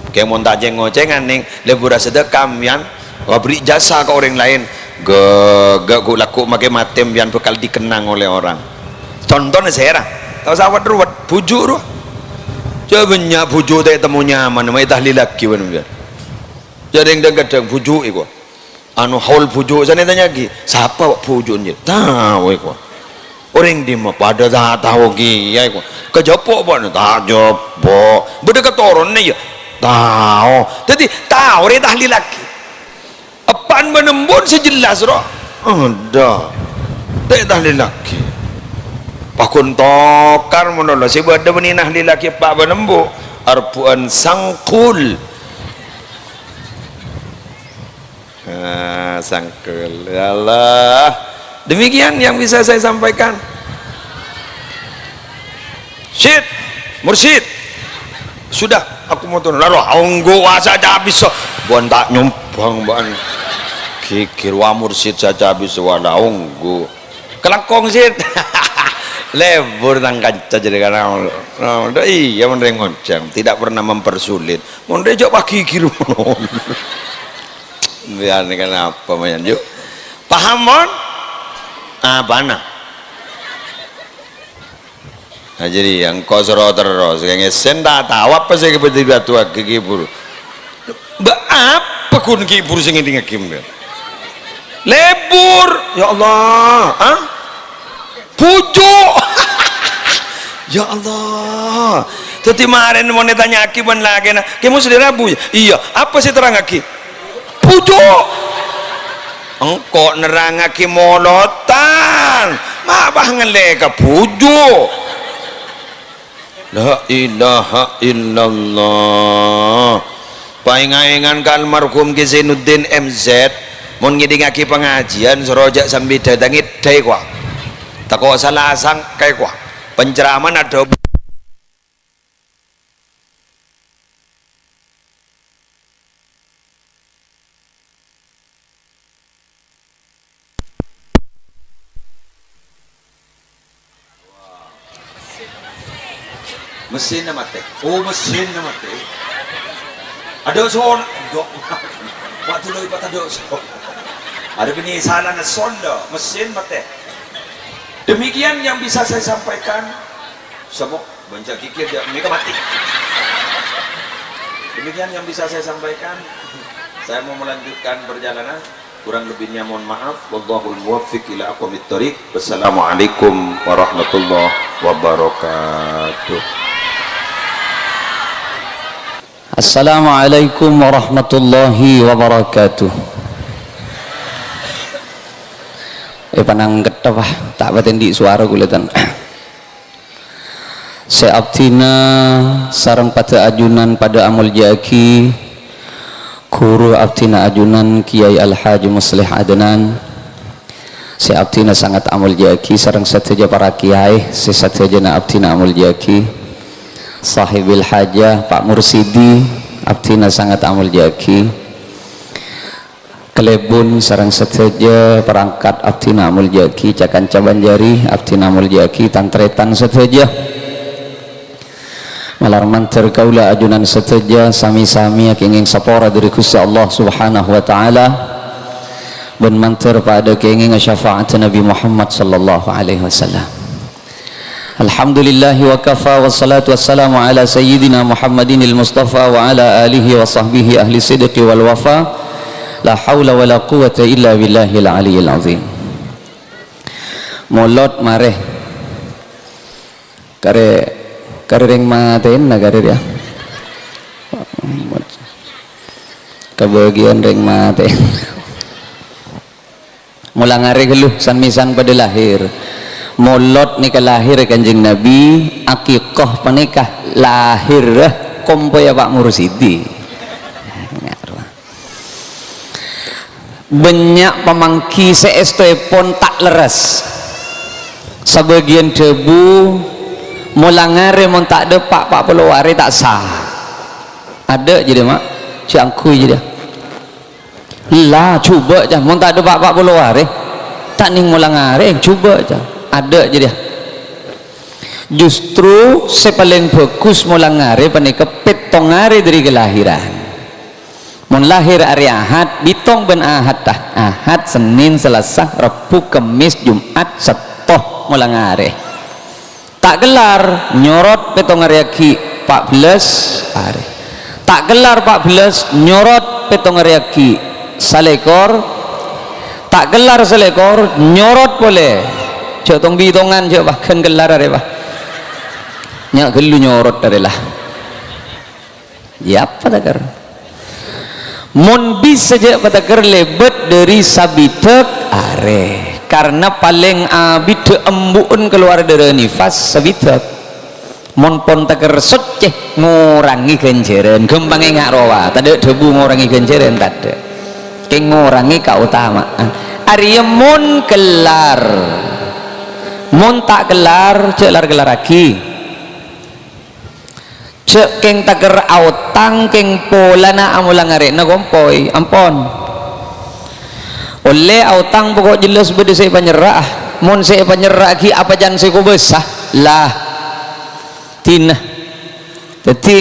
kayak mau tak cengocengan nih lebura sedekam yang beri jasa ke orang lain gak ku laku makai matem yang bakal dikenang oleh orang. Contohnya saya tahu sahabat ruwet bujuk ruh jawabnya bujuk tak temu nyaman mai tahlil lagi benar jadi yang kadang bujuk itu anu haul bujuk sana tanya lagi siapa bujuk ni tahu itu orang di mana pada tak tahu lagi ya itu kejopok pun tak jopok berdekat orang ni ya tahu jadi tahu dia tahlil lagi apaan menembun sejelas roh ada tak tahlil lagi pakun tokar menolak si berada beninah laki pak menembu arpuan sangkul. Sangkul, ya Allah. Demikian yang bisa saya sampaikan. Syed, mursyid, sudah aku mau turun lalu onggo saja habis buan tak nyumbang buan kikir wa mursyid saja habis wala onggo kelakong syed. Lebur nang kaca jadi karena iya meneng ngoncang tidak pernah mempersulit mondre jok pagi kiri mono. Biar kenapa mayan yuk paham mon apa nah jadi yang kau suruh terus yang esen tak tahu apa sih kebetulan tua kikibur apa kun kikibur sing ini ngakim lebur ya Allah pujuk. Ya Allah tadi kemarin mau ditanya akiban lagi nah kamu sudah rabu ya iya apa sih terang aki pujuk engkau nerangaki molotan mabah ngeleka pujuk. La ilaha illallah. Paingaingan ka almarhum Ki Zainuddin MZ mun ngidingaki pengajian serojak sambil datangit dai kwa tako salasang kai kwa penceraman ada mesinnya mati. Oh mesinnya mati. Ada son, dok. Waktu lo ibat ada son. Ada ini salah sonda, mesin mati. Demikian yang bisa saya sampaikan. Semua banyak kikir dia mereka mati. Demikian yang bisa saya sampaikan. Saya mau melanjutkan perjalanan. Kurang lebihnya mohon maaf. Wallahul muwaffiq ila aqwamit thoriq. Wassalamualaikum warahmatullahi wabarakatuh. Assalamualaikum warahmatullahi wabarakatuh. Panang ketapa tak batendi suara kulitan. Seabtina sarang pada ajunan pada amul jaki guru abtina ajunan Kiai Al-Haji Muslih Adnan. Seabtina sangat amul jaki sarang sateja para kiai sesateja na abtina amul jaki sahibil hajah Pak Mursidi abtina sangat amul jaki kelebun sarang sateja perangkat abtina amul jaki cakan caban jari abtina amul jaki tantretan sateja malar manter kaula ajunan sateja sami-sami kenging sapora dari Gusti Allah Subhanahu wa taala ben manter pada kenging syafaat Nabi Muhammad sallallahu alaihi wasallam. Alhamdulillahi wa kafa wassalatu wassalamu ala sayyidina Muhammadinil Mustafa wa ala alihi wa sahbihi ahli sidqi wal wafa la hawla wa la quwata illa billahil aliyyil azim. Molot mareh kare ring maten nagare dia kebagian ring maten mulang hari geluh san-misan pada lahir molot nikah lahir Kanjeng Nabi akikah panikah lahir kompo ya Pak Mursidi banyak pemangki seestepon tak leres sebagian debu mulangare mon tak ada pak pelawari tak sah ada jadi mak ciangku jadi lah coba aja mon tak ada pak pelawari tak ning mulangare coba aja ada jadi justru sepaling bagus mulangare panika petongare dari kelahiran mon lahir hari Ahad bitong ben Ahad tah Ahad Senin Selasa Rabu Kamis Jumat Sabtu mulangare tak gelar nyorot petong hari aki 14 hari tak gelar 14 nyorot petong hari aki salekor tak gelar salekor nyorot boleh cok tong bitongan cok bahkan gelar hari bah nyak gelu nyorot dari lah ya apa takar mon bisa saja patakar lebet dari sabitek are karena paling abid embuun keluar dari nifas sabitek mon pon taker ceh ngurangi ganjaran gampang ngak rawa tadi debu ngurangi ganjaran tadi ke ngurangi keutamaan arya mon kelar mon tak kelar cek gelar lagi cek keng taker autang keng polana amulang arena gompoi ampon oleh autang pokok jelas bede saya penyerah mon saya penyerah ki apa jan saya besah lah tina jadi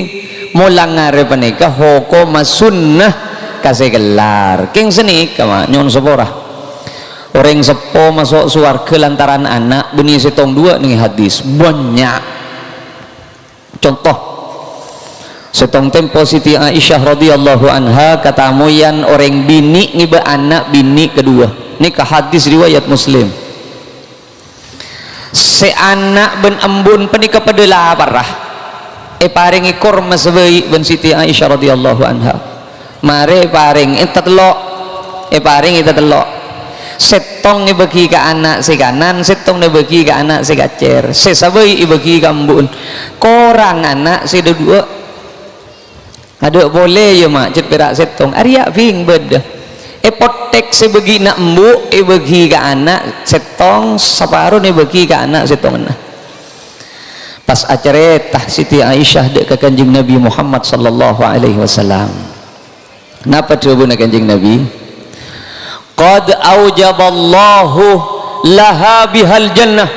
mulang ngare panika hukum sunnah kasih gelar king seni kama nyon sepora orang sepo masuk surga lantaran anak bunyi setong dua nih hadis banyak contoh setong tempo Siti Aisyah radhiyallahu anha kata moyan orang bini ngiba anak bini kedua ini ke hadis riwayat Muslim se anak ben embun penika padela parah paring ikor masbei ben Siti Aisyah radhiyallahu anha mare paring telok paring telok setong ibagi ke anak si kanan setong ibagi ke anak si kacer se sabei ibagi ke embun korang anak si dua ada boleh ya mak cet perak setong arya ping beda potek sebegi nak embu bagi ke anak setong separuh bagi ke anak setong nah pas acara tah Siti Aisyah dek ke kanjeng Nabi Muhammad sallallahu alaihi wasallam napa jawabna kanjeng Nabi qad aujaballahu laha bihal jannah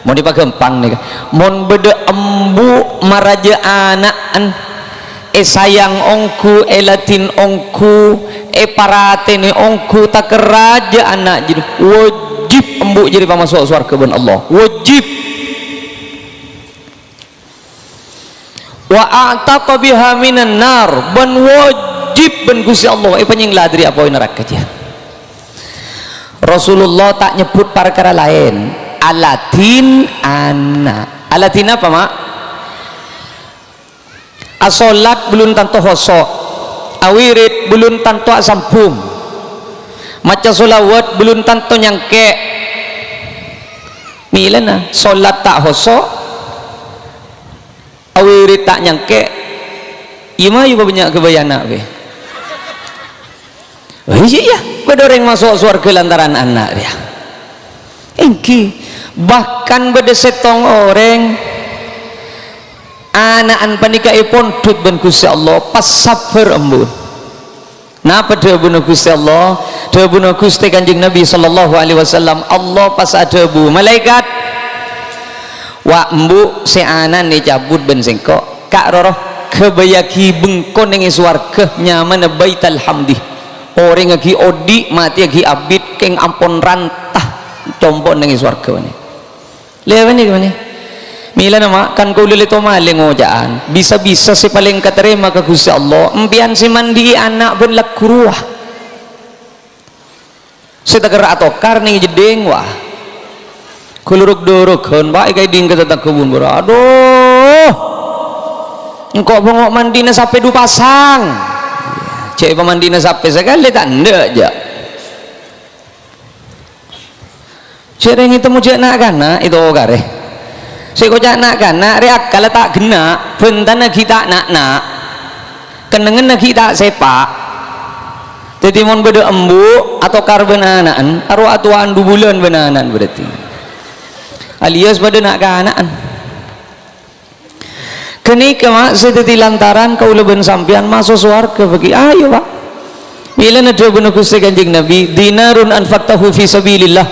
mau dipagempang nih mon bede embu maraja anaan sayang ongku latin ongku paratene ongku tak raja anak jadi wajib embu jadi pamasuk surga ben Allah wajib wa a'taqa biha minan nar ben wajib ben Gusti Allah penying ladri apa neraka dia Rasulullah tak nyebut perkara lain alatin anak alatin apa mak asolat belum tanto hosok awirid belum tanto asampum maca solawat belum tanto nyangke milana solat tak hosok awirid tak nyangke ima juga banyak kebayana be iya bedoreng masuk surga lantaran anak dia engki bahkan beda setong orang anak-an panika ipon tut ben Gusti Allah pas sabar embun napa dawuh Gusti Allah dawuh Gusti Kanjeng Nabi sallallahu alaihi wasallam Allah pas adabu malaikat wa embu si anan dicabut ben sengkok kak roroh kebayaki bengkon ning swarga nyaman baital hamdi orang lagi odi mati lagi abid keng ampon rantah compon ning swarga ni lewani gimana mila nama kan kau lili to maling ngojaan bisa-bisa si paling katerima ke Gusti Allah empian si mandi anak ben lakuruah si tagar atokar ning jedeng wah kuluruk doruk hon baik kay ding ketetak kebun bro aduh engkau bengok mandina sampai 2 pasang cek pemandina sampai sekali tak ndak aja cereng itu mujak nak kana itu kare saya kocak nak kan nak reak kalau tak kena bentan lagi tak nak kenengan lagi tak sepak jadi mon beda embu atau karbenanaan arwah atuan 2 bulan benanan berarti alias pada nak kanaan kenika mak sedeti lantaran kau leben sampian masuk surga bagi ayo pak bila ada benar Gusti Kanjeng Nabi dinarun anfaqtahu fi sabilillah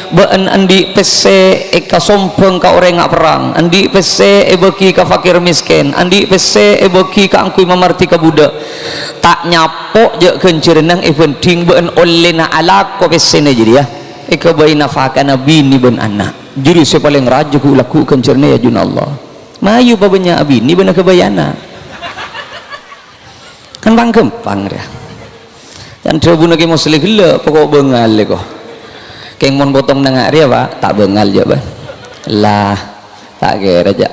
baan andi pese eka sompeng ka orang ngak perang andi pese bagi ka fakir miskin andi pese bagi ka angkui mamarti ka budak tak nyapok je kencerenang penting baan olena ala ko pese ne jadi ya eka bayi nafaka nabi ni ben anak jadi saya paling raja ku laku kencerne ya jun Allah mayu babanya abi ni benar kebayana kan bang gempang dia dan coba lagi muslim gila pokok bengal kok keng mon potong nangak dia pak tak bengal je bah lah tak kira aja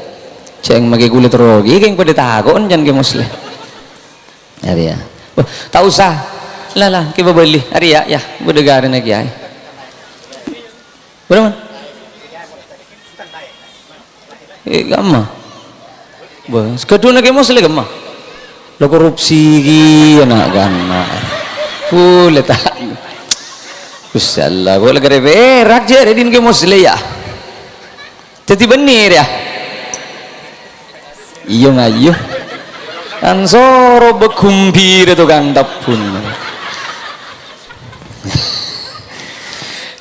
ceng magi kulit rogi keng pada takon jangan ke muslim hari ya tak usah lah kita beli hari ya berdegaran lagi ya berapa gamma bos kedua nak muslim gamma lo korupsi ki anak ganna pula tak Usalla boleh kare berak je redin ke muslim ya jadi bener ya iya ngayu ansoro bekumpir itu gantap pun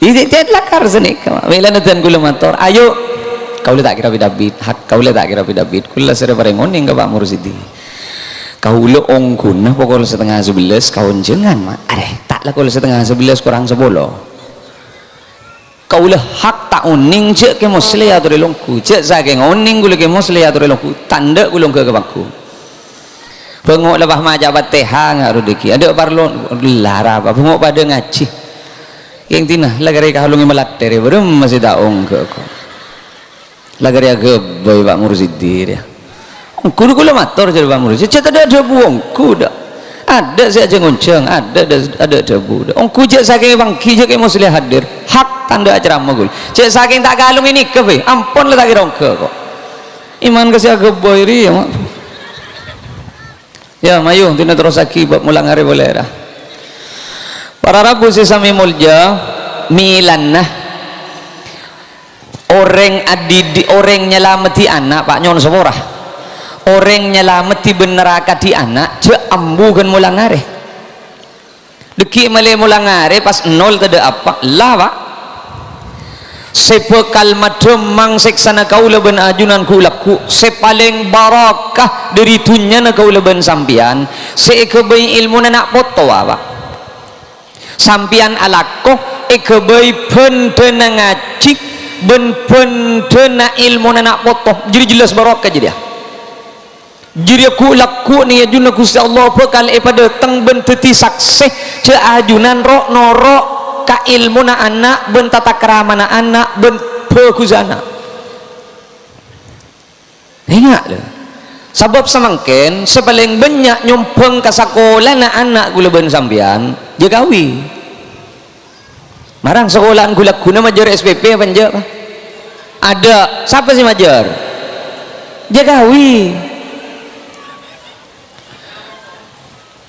ini lakar seni wala natan kula mator ayo kau tak kira bidabit hak kau tak kira bidabit kula sere bareng oning ka Pak Mursidi kau lo ongkun pokok setengah 11 kau jangan mak tak lah kau setengah 11 kurang 10 kau lo hak tak oning cek ke musli atau relongku cek saking oning gula ke musli atau relongku tanda gulung ke bakku bengok lebah majabat tehang ngaruh deki ada parlon lara apa bengok pada ngaji yang tina lagari kahalungi melatere berem masih daong ke aku lagari agak Pak Mursidi dia kudu kula matur jadi Pak Mursidi cek ada buang kuda ada saya jengonceng ada debu ongku cek saking bangki cek musli hadir hak tanda acara magul cek saking tak kalung ini ke ampun lah tak kira ke kok iman kasih agak boy ya mayu tina terus aki bab mulang hari boleh dah para rabu sesami mulja milanna orang adidi orang nyelamati anak Pak nyon seborah orang nyelamati beneraka di anak je ambu kan mulang hari deki male mulang hari pas nol tada apa lah Pak sepekal madem mang seksana kaula ben ajunan kulakku sepaling barakah dari tunya kaula ben sampian sekebai ilmu nak foto Pak sampian alakoh ekebai pendena ngaji ben pendena ilmu nak foto jadi jelas barakah jadi jadi aku laku ni ajunan Gusti Allah bekal pada teng ben teti saksih ce ajunan rok norok ka ilmu na anak ben tata kerama na anak ben pekuzana ingat le sebab semangken sepaling banyak nyumpeng ke sekolah na anak gula ben sampian dia gawi marang sekolahan gula guna majar SPP apa nje ada siapa sih majar dia gawi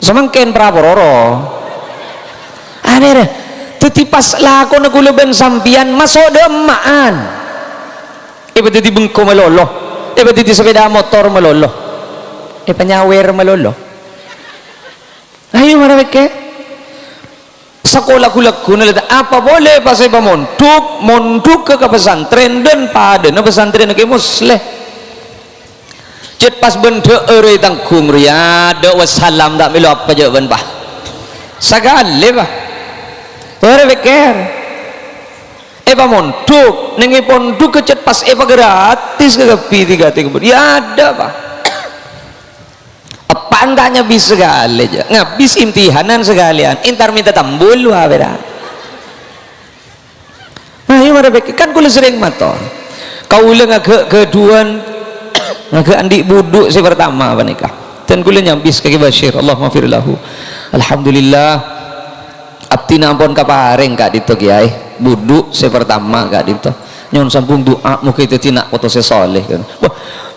semangken prabororo ada tetipas lakon na gula ben sampian masuk demaan iba titi bengko malolo iba titi sepeda motor malolo iba nyawer malolo ayo marawik ke sekolah gula apa boleh pasai pa monduk ke pesantren dan pada na pesantren ke musleh cet pas bende ere tangkung riyada wassalam tak melu apa jawaban bah sagale bah ere beker eba monduk nengi ponduk kecet pas eba gratis ke kepi 3 ya ada pak apa antanya bis segala aja ngabis imtihanan sekalian intar minta tambul wah beda nah ini mana beker kan kula sering mator kau ngagak keduan ngagak andi buduk si pertama apa nikah dan kula nyambis kaki Bashir Allah maafirlahu alhamdulillah abtina ampun kaparing kak dito kiai buduk se pertama kak dito nyon sambung doa muka itu tina foto se soleh kan wah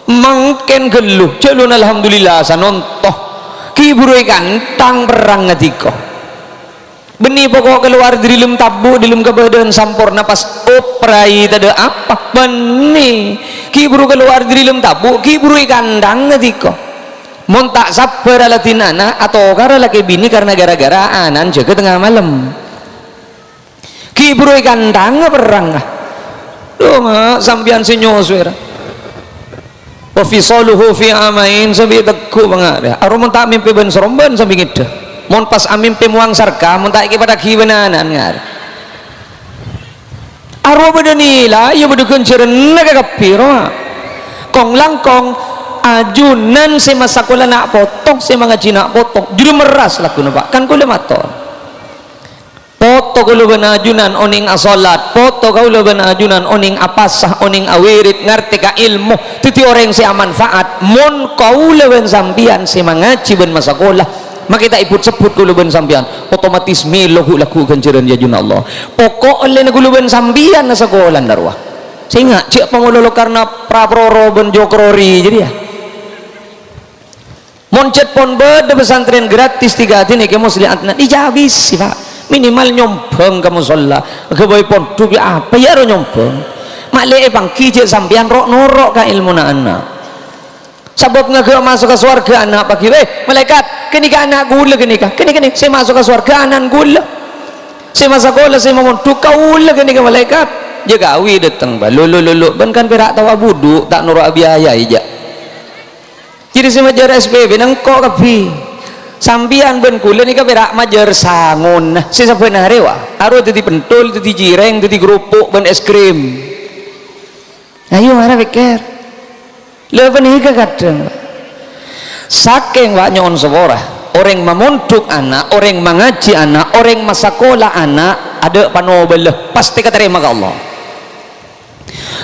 mangken geluh jalun alhamdulillah sanontoh kiburui kantang perang ngatiko benih pokok keluar di dalam tabu di dalam kebadan sampurna pas oprai tada apa benih kiburu keluar di dalam tabu kiburui kandang ngatiko mon tak sabar alatinana atau karena laki bini karena gara-gara anan jaga tengah malam kibru ikan dang perang doh sampian senyoswer wa fi saluhu fi amain sabi tekku banget arum tak mimpi ben seromban sambil ngida mon pas amimpi muang sarka mon tak iki pada kiwenanan ngar arwa badanila ya bedukeun ceureun ka kapiro kong langkong ajunan si masakola nak potong si mengaji nak potong juru meras lah kuna pak kan kula mator poto kula ben ajunan oning asolat poto kula ben ajunan oning apasah oning awirit ngerti ka ilmu titi orang si manfaat mon kula ben sampian si mengaji ben masakola maka kita iput sebut kula ben sampian otomatis melo laku kenceran ya juna Allah pokok oleh kula ben sampian na sekolah darwah saya ingat cik pengulolo karena praproro ben jokrori jadi ya moncet pon beda pesantren gratis 3 hati nih kamu muslim antena dijabis sih pak minimal nyombong kamu sholat kebay pon tuh apa ya ro nyombong maklek bangki cik sampian rok norok ka ilmu na anak sabab ngagak masuk ke surga anak pagi malaikat kini ka anak gula kini saya masuk ke surga anak gula saya masuk sekolah saya mau kau lah kini ka malaikat jaga awi datang ba lulu ben kan perak tawa budu tak nurut biaya aja jadi saya majar SPB nangko kapi sambian ben kula ni ka perak majar sangon saya sebenarnya wa aru tadi pentul tadi jireng tadi kerupuk ben es krim ayo mana pikir lepas ni ka kadang saking wa nyon seborah orang memunduk anak orang mengaji anak orang masakola anak ada panobelah pasti keterima ke Allah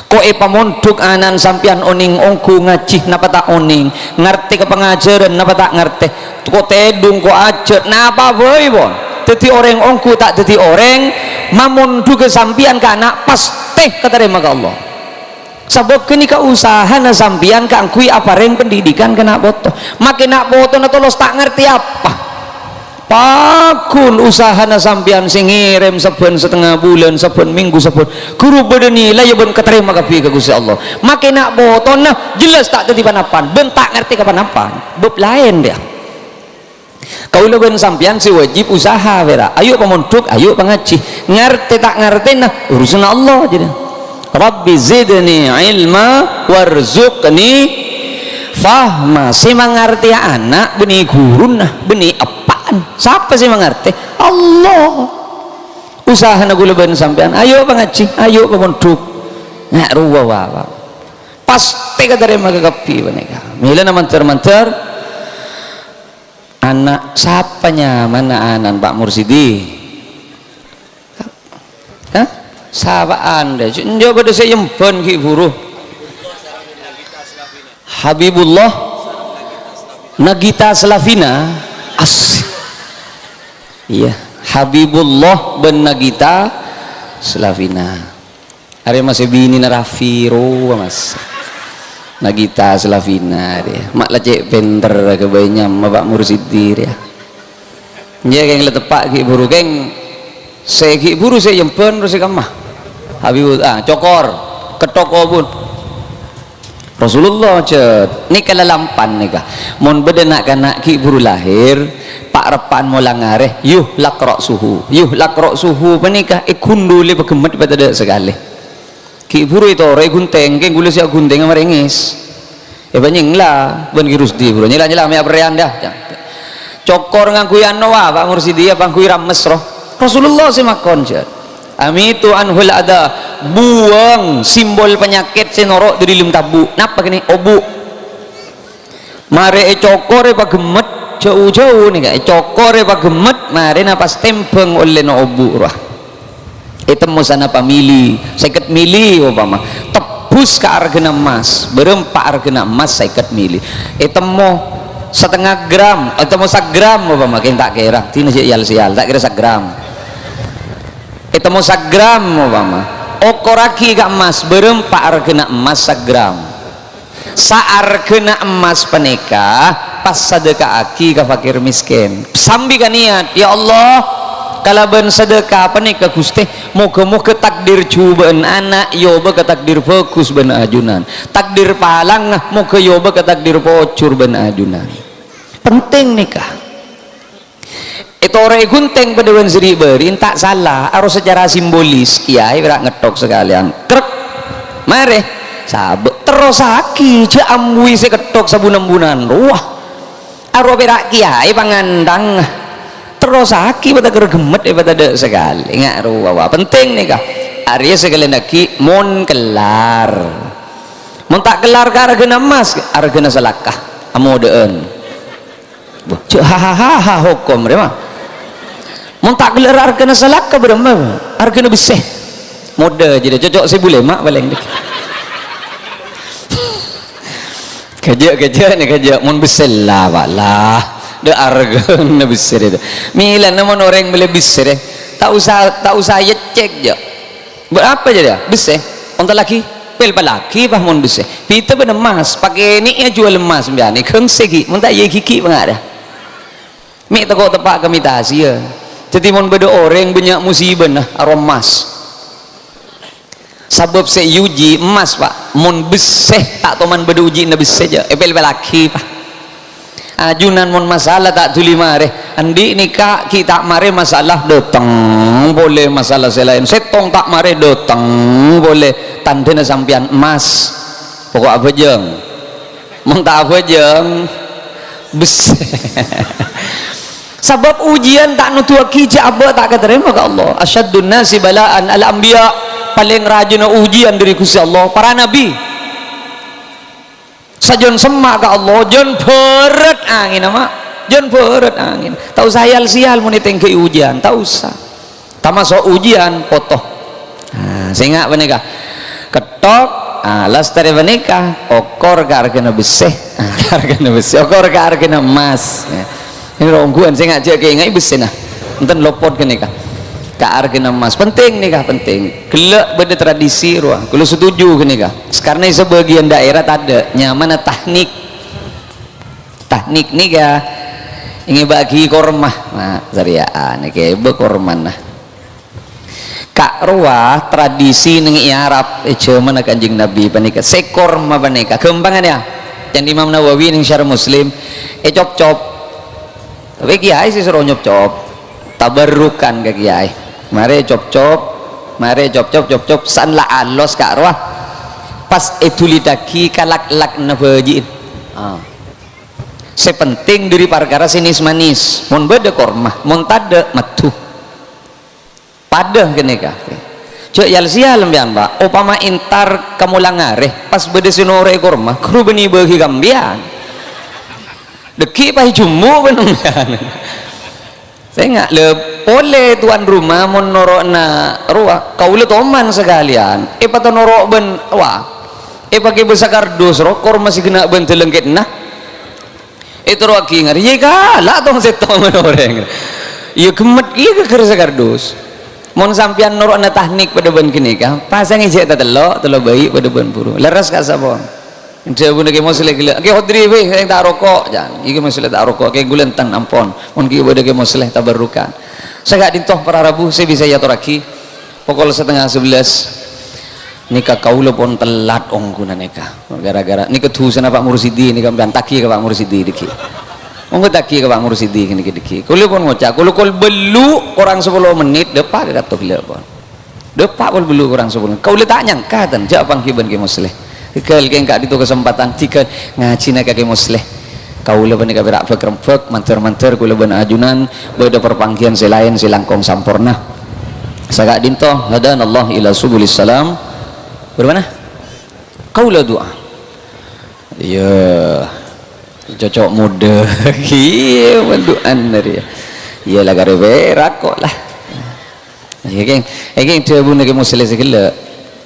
ko pamunduk anan sampian oning ongku ngaji napa tak oning ngerti ke pengajaran napa tak ngerti ko tedung ko ajet napa boy bon dadi orang ongku tak dadi orang mamunduk ke sampian ke anak pasti keterima ke Allah sebab kini ka usaha na sampian ka angkui apareng pendidikan kena boto makin nak boto na tolos tak ngerti apa pakun usaha na sampian sing ngirim saben setengah bulan saben minggu saben guru bernilai ya ben keterima kapi ka Gusti Allah makin nak boto na jelas tak tadi panapan ben tak ngerti kapan-apan beb lain dia kau ben sampian si wajib usaha vera ayo pemunduk ayo pengaji ngerti tak ngerti nah urusan Allah jadi Rabbi zidni ilma warzuqni fahma si mengerti anak beni guru nah beni apaan siapa sih mengerti Allah usaha na gula ben sampean ayo pengaji ayo pemunduk nak ruwa pasti keterima kekapi mereka mila na manter anak siapanya mana anan Pak Mursidi hah sahabaan deh coba deh saya yempen ki buruh Habibullah Nagita Slavina as iya Habibullah ben Nagita Slavina hari masih bini narafiro mas Nagita Slavina dia mak lecek penter kebayanya Pak Mursidi dia dia keng letepak ki buruh keng saya ki buruh saya yempen terus saya kamah Habibul cokor ketoko pun Rasulullah cet ni kalalampan ni kah mon bedenak kanak ki buru lahir pak repan mulang areh yuh lakrok suhu penikah ikundu le begemet pada dak sekali ki buru itu ore gunteng ke gula sia gunteng merengis banyeng lah ben kirus di buru nyela me aprean dah cokor ngangkuyan wa Pak Mursidi apa ngkuy rames roh Rasulullah si makon cet amitu anhul ada buang simbol penyakit sinorok di dalam tabu napa gini obu mare cokore pagemet jauh-jauh nih kak cokore pagemet mare napa stempeng oleh no obu rah itu musana pamili seket mili obama tebus ke argena emas berempat argena emas seket mili itu mau setengah gram atau mau 1 gram obama kita tak kira tina sial tak kira 1 gram itu mau 1 gram obama okoraki ke emas berempat argena emas 1 gram saargena emas penikah pas sedekah aki ke fakir miskin sambil kan niat ya Allah kalau ben sedekah penikah Gusti moga-moga takdir cubaan anak yoba ke takdir fokus ben ajunan takdir palang moga yoba ke takdir pocur ben ajunan penting nikah itu orang gunting pada wan seri berin tak salah harus secara simbolis kiai berak ngetok sekalian krek mare sabuk terus aki jamui seketok sabunan-bunan wah aro berak kiai pangandang terus aki pada gergemet pada dek sekali nggak ruwa penting nih kah Arya sekali lagi mon kelar mon tak kelar ke argena emas argena selakah amodeen cek hahaha hukum dia mah mau tak gelar argana salak ke berapa argana besar mode jadi cocok saya boleh mak paling dek kerja mau besar lah pak lah de argana besar itu milan namun orang boleh besar tak usah ya cek je berapa je dia besar untuk laki pel palaki bah mon bese pita ben emas pakai ni ya jual emas biar ni keng segi mun tak ye kiki bangat dah mi teko tepak kami tasia jadi mon beda orang banyak musibah nah arom emas sebab se uji emas pak mon beseh tak toman beda uji na beseh je pel palaki pak ajunan mon masalah tak tuli mare andi nikah kita mare masalah datang boleh masalah selain setong tak mare datang boleh tandena sampian emas pokok apa jeng mau tak apa jeng besar sebab ujian tak nutua kijak apa tak keterima ke Allah asyadun nasi balaan al-anbiya paling rajin ujian dari Gusti Allah para nabi sajon semak ke Allah jon berat angin nama jon berat angin tahu sayal sial mau ditengke ujian tak usah tak masuk ujian potoh sehingga menikah ketok las dari menikah okor karkena beseh karkena beseh okor karkena emas ini rongguan saya ngajak ke ingai beseh nah enten lopot ke nikah karkena emas penting nikah penting gelak beda tradisi ruang kalau setuju ke nikah karena sebagian daerah tak ada nyaman teknik nikah ini bagi kormah nah zariaan ini kayak korman nah kak ruah tradisi nengi Arab cuman kanjeng Nabi panika sekor ma panika kembangan ya yang Imam Nawawi ning Syarah Muslim cop-cop tapi kiai sih suruh nyop-cop tabarrukan ke kiai mare cop-cop cop-cop san la alos kak ruah pas lidaki kalak-lak nabajiin sepenting dari perkara sinis manis mun beda kormah mun tada matuh padah kene ka cek yal sial mbian Pak upama intar kamu langareh pas bede sinore korma kru beni bagi gambian deki pai jumu benumbian saya nggak le boleh tuan rumah mon norokna ruah kau le toman sekalian pato norok ben wah pakai besar kardus rokor masih kena ben telengket nah itu roki ngari ye kalah tong setong orang ya gemet iya kerja kardus mon sampian norokna teknik pada ben kini ka pasang ijek ta telok baik pada ben buru leres ka sabon ente bune ke mosle gila ke hodri we yang tak rokok jan iki mosle tak rokok ke gulentang ampon mon ki bade ke mosle tabarrukan saya gak dintoh para rabu saya bisa ya toraki pukul 10:30 nikah kaula pun telat ongkuna nikah gara-gara nikah tuh sana Pak Mursidi nikah bantaki ke Pak Mursidi diki monggo taki ke Pak Mursidi diki kulo pun ngocak kulo belu kurang 10 menit depak ke katok le pon depak pun belu kurang 10 kau le tak nyangka tan jak pangkiban ke musleh ikel ke engka ditu kesempatan tiga ngaji nak ke musleh kau le benika berak bekrempek manter-manter kulo ben ajunan beda perpangkian selain silangkong sampurna sagak dinto hadanallah ila subulis salam bermana kau le doa ya cocok muda iya menduan dari iya lah garebe rakok lah iya geng dia pun lagi muslim segala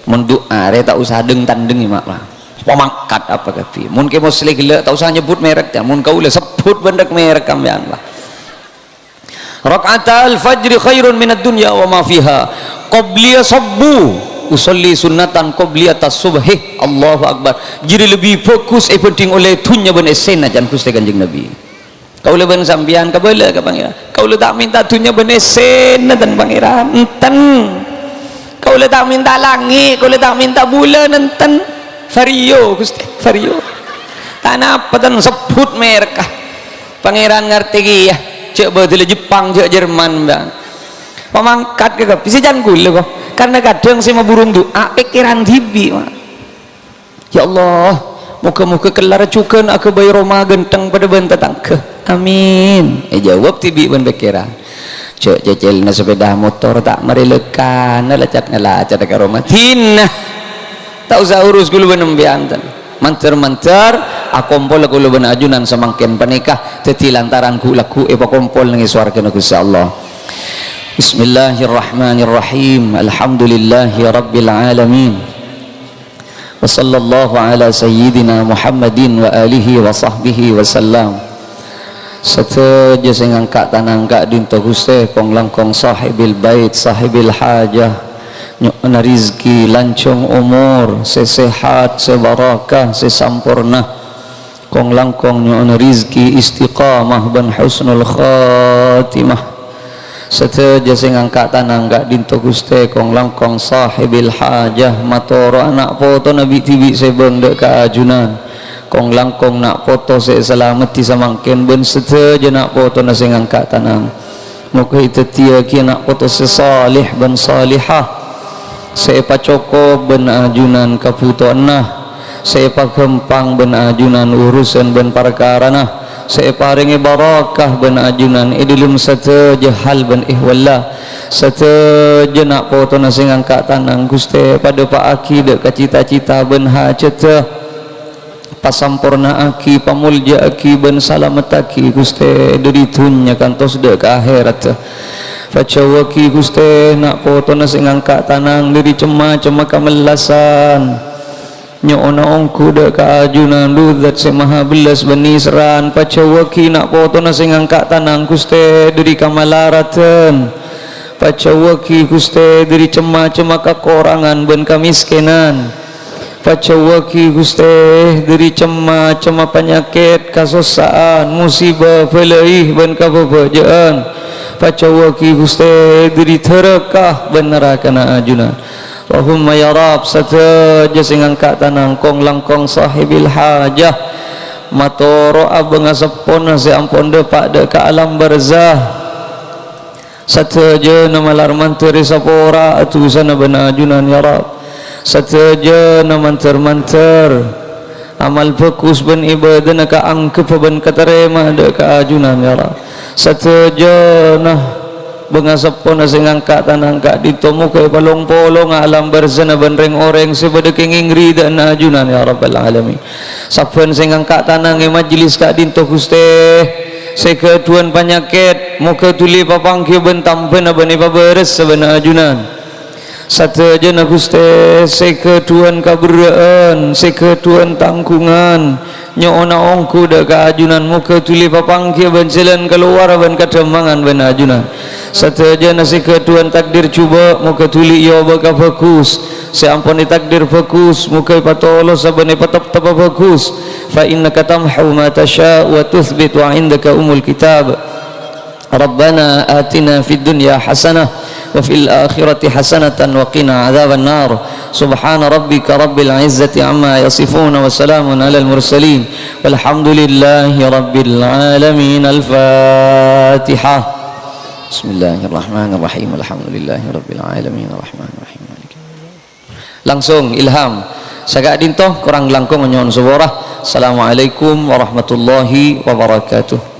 mendua dia tak usah deng tandeng mak lah pemangkat apa kata mun ke muslim segala tak usah nyebut merek ya mun kau le sebut benda merek kambian lah rakaatal fajri khairun minad dunya wa ma fiha qabliya sabbu usolli sunatan qobliyata subhi Allahu akbar jadi lebih fokus penting oleh tunya ben esen ajan Gusti Kanjeng Nabi kau le ben sambian ka bala ka pangeran kau le tak minta tunya ben esen dan pangeran enten kau le tak minta langit kau le tak minta bulan enten vario Gusti vario tanah patan sebut mereka pangeran ngerti ya cek badile Jepang cek Jerman bang pemangkat ke bisa jangan gula kok karena kadang saya mau burung doa pikiran tibi ya Allah muka-muka kelar cukan aku bayi Roma genteng pada bentatang ke amin jawab tibi ben pikiran cek cecil na sepeda motor tak merelekan lecak ngelacak ke Roma tinah tak usah urus gulu benembian manter-manter akompol aku lu ben ajunan semangkin penikah teti lantaran ku laku kompol nangis warga Gusti Allah. Bismillahirrahmanirrahim. Alhamdulillahi rabbil alamin. Wa sallallahu ala sayyidina Muhammadin wa alihi wa sahbihi wa sallam. Seteja sing angkat tanang kak dinto Gusti kong langkong sahibil bait sahibil hajah nyokna rizki lancung umur sesehat sebarakah sesampurna kong langkong nyokna rizki istiqamah ban husnul khatimah seteja sing angkat tanang gak dinto Guste kong langkong sahibil hajah matoro anak foto nabi tibi sebeng dek kaajunan kong langkong nak foto se selamati samangken ben seteja nak foto na sing angkat tanang muka itu tia ki nak foto sesalih ben salihah sepa coko ben ajunan kaputo nah sepa kempang ben ajunan urusan ben perkara nah saya paringi barakah ben ajunan idilum sateja hal ben ihwallah sateja nak foto na sing angkat tanang Guste pada pak aki dek ka cita-cita ben hajatah pasampurna aki pamulja aki ben salamet aki Guste dari dunya kantos dek ka akhirat facawaki Guste nak foto na sing angkat tanang dari cema-cema kamelasan nyona ongku dek kaajunan ludat semaha belas benisran pacawaki nak foto na sing angkat tanang Guste dari kamalaratan pacawaki Guste dari cema-cema kekorangan ben kamiskinan pacawaki Guste dari cema-cema penyakit kasosaan musibah belaih ben kababajaan pacawaki Guste dari terekah ben neraka na ajunan Allahumma ya Rab sateja sing angkat tanang kong langkong sahibil hajah matoro abeng asapona se ampon depak dek ka alam barzah sateja nama larman teri sapora atu sana benajunan ya Rab sateja nama manter amal fokus ben ibadah ka angkep ben katerema dek ka ajunan ya Rab sateja nah bengasapon sing angkat tanang kak ditomu kay palong-polong alam barzana benreng oreng sebada kenging rida na ajunan ya rabbal alamin saben sing angkat tanang majlis kak dinto Guste sekeduan penyakit muka tuli papangki bentampen abani paberes sabana ajunan sateja na Guste sekeduan kaberaan sekeduan tangkungan nyona ongku dak ajunan muka tuli papangki bencelan keluar ben kadembangan ben ajunan sateja nasi keduan takdir cuba muka tuli yo baka fokus seampuni takdir fokus muka patolo sabane patap tapa fokus fa innaka tamhu ma tasha wa tuthbit wa indaka umul kitab Rabbana atina fid dunya hasanah wa fil akhirati hasanatan wa qina adzaban nar subhana rabbika rabbil izzati amma yasifun wa salamun alal mursalin walhamdulillahi rabbil alamin al-fatihah bismillahirrahmanirrahim alhamdulillahi rabbil alamin arrahmanirrahim langsung ilham sagak dintoh kurang langkung nyon suborah assalamualaikum warahmatullahi wabarakatuh.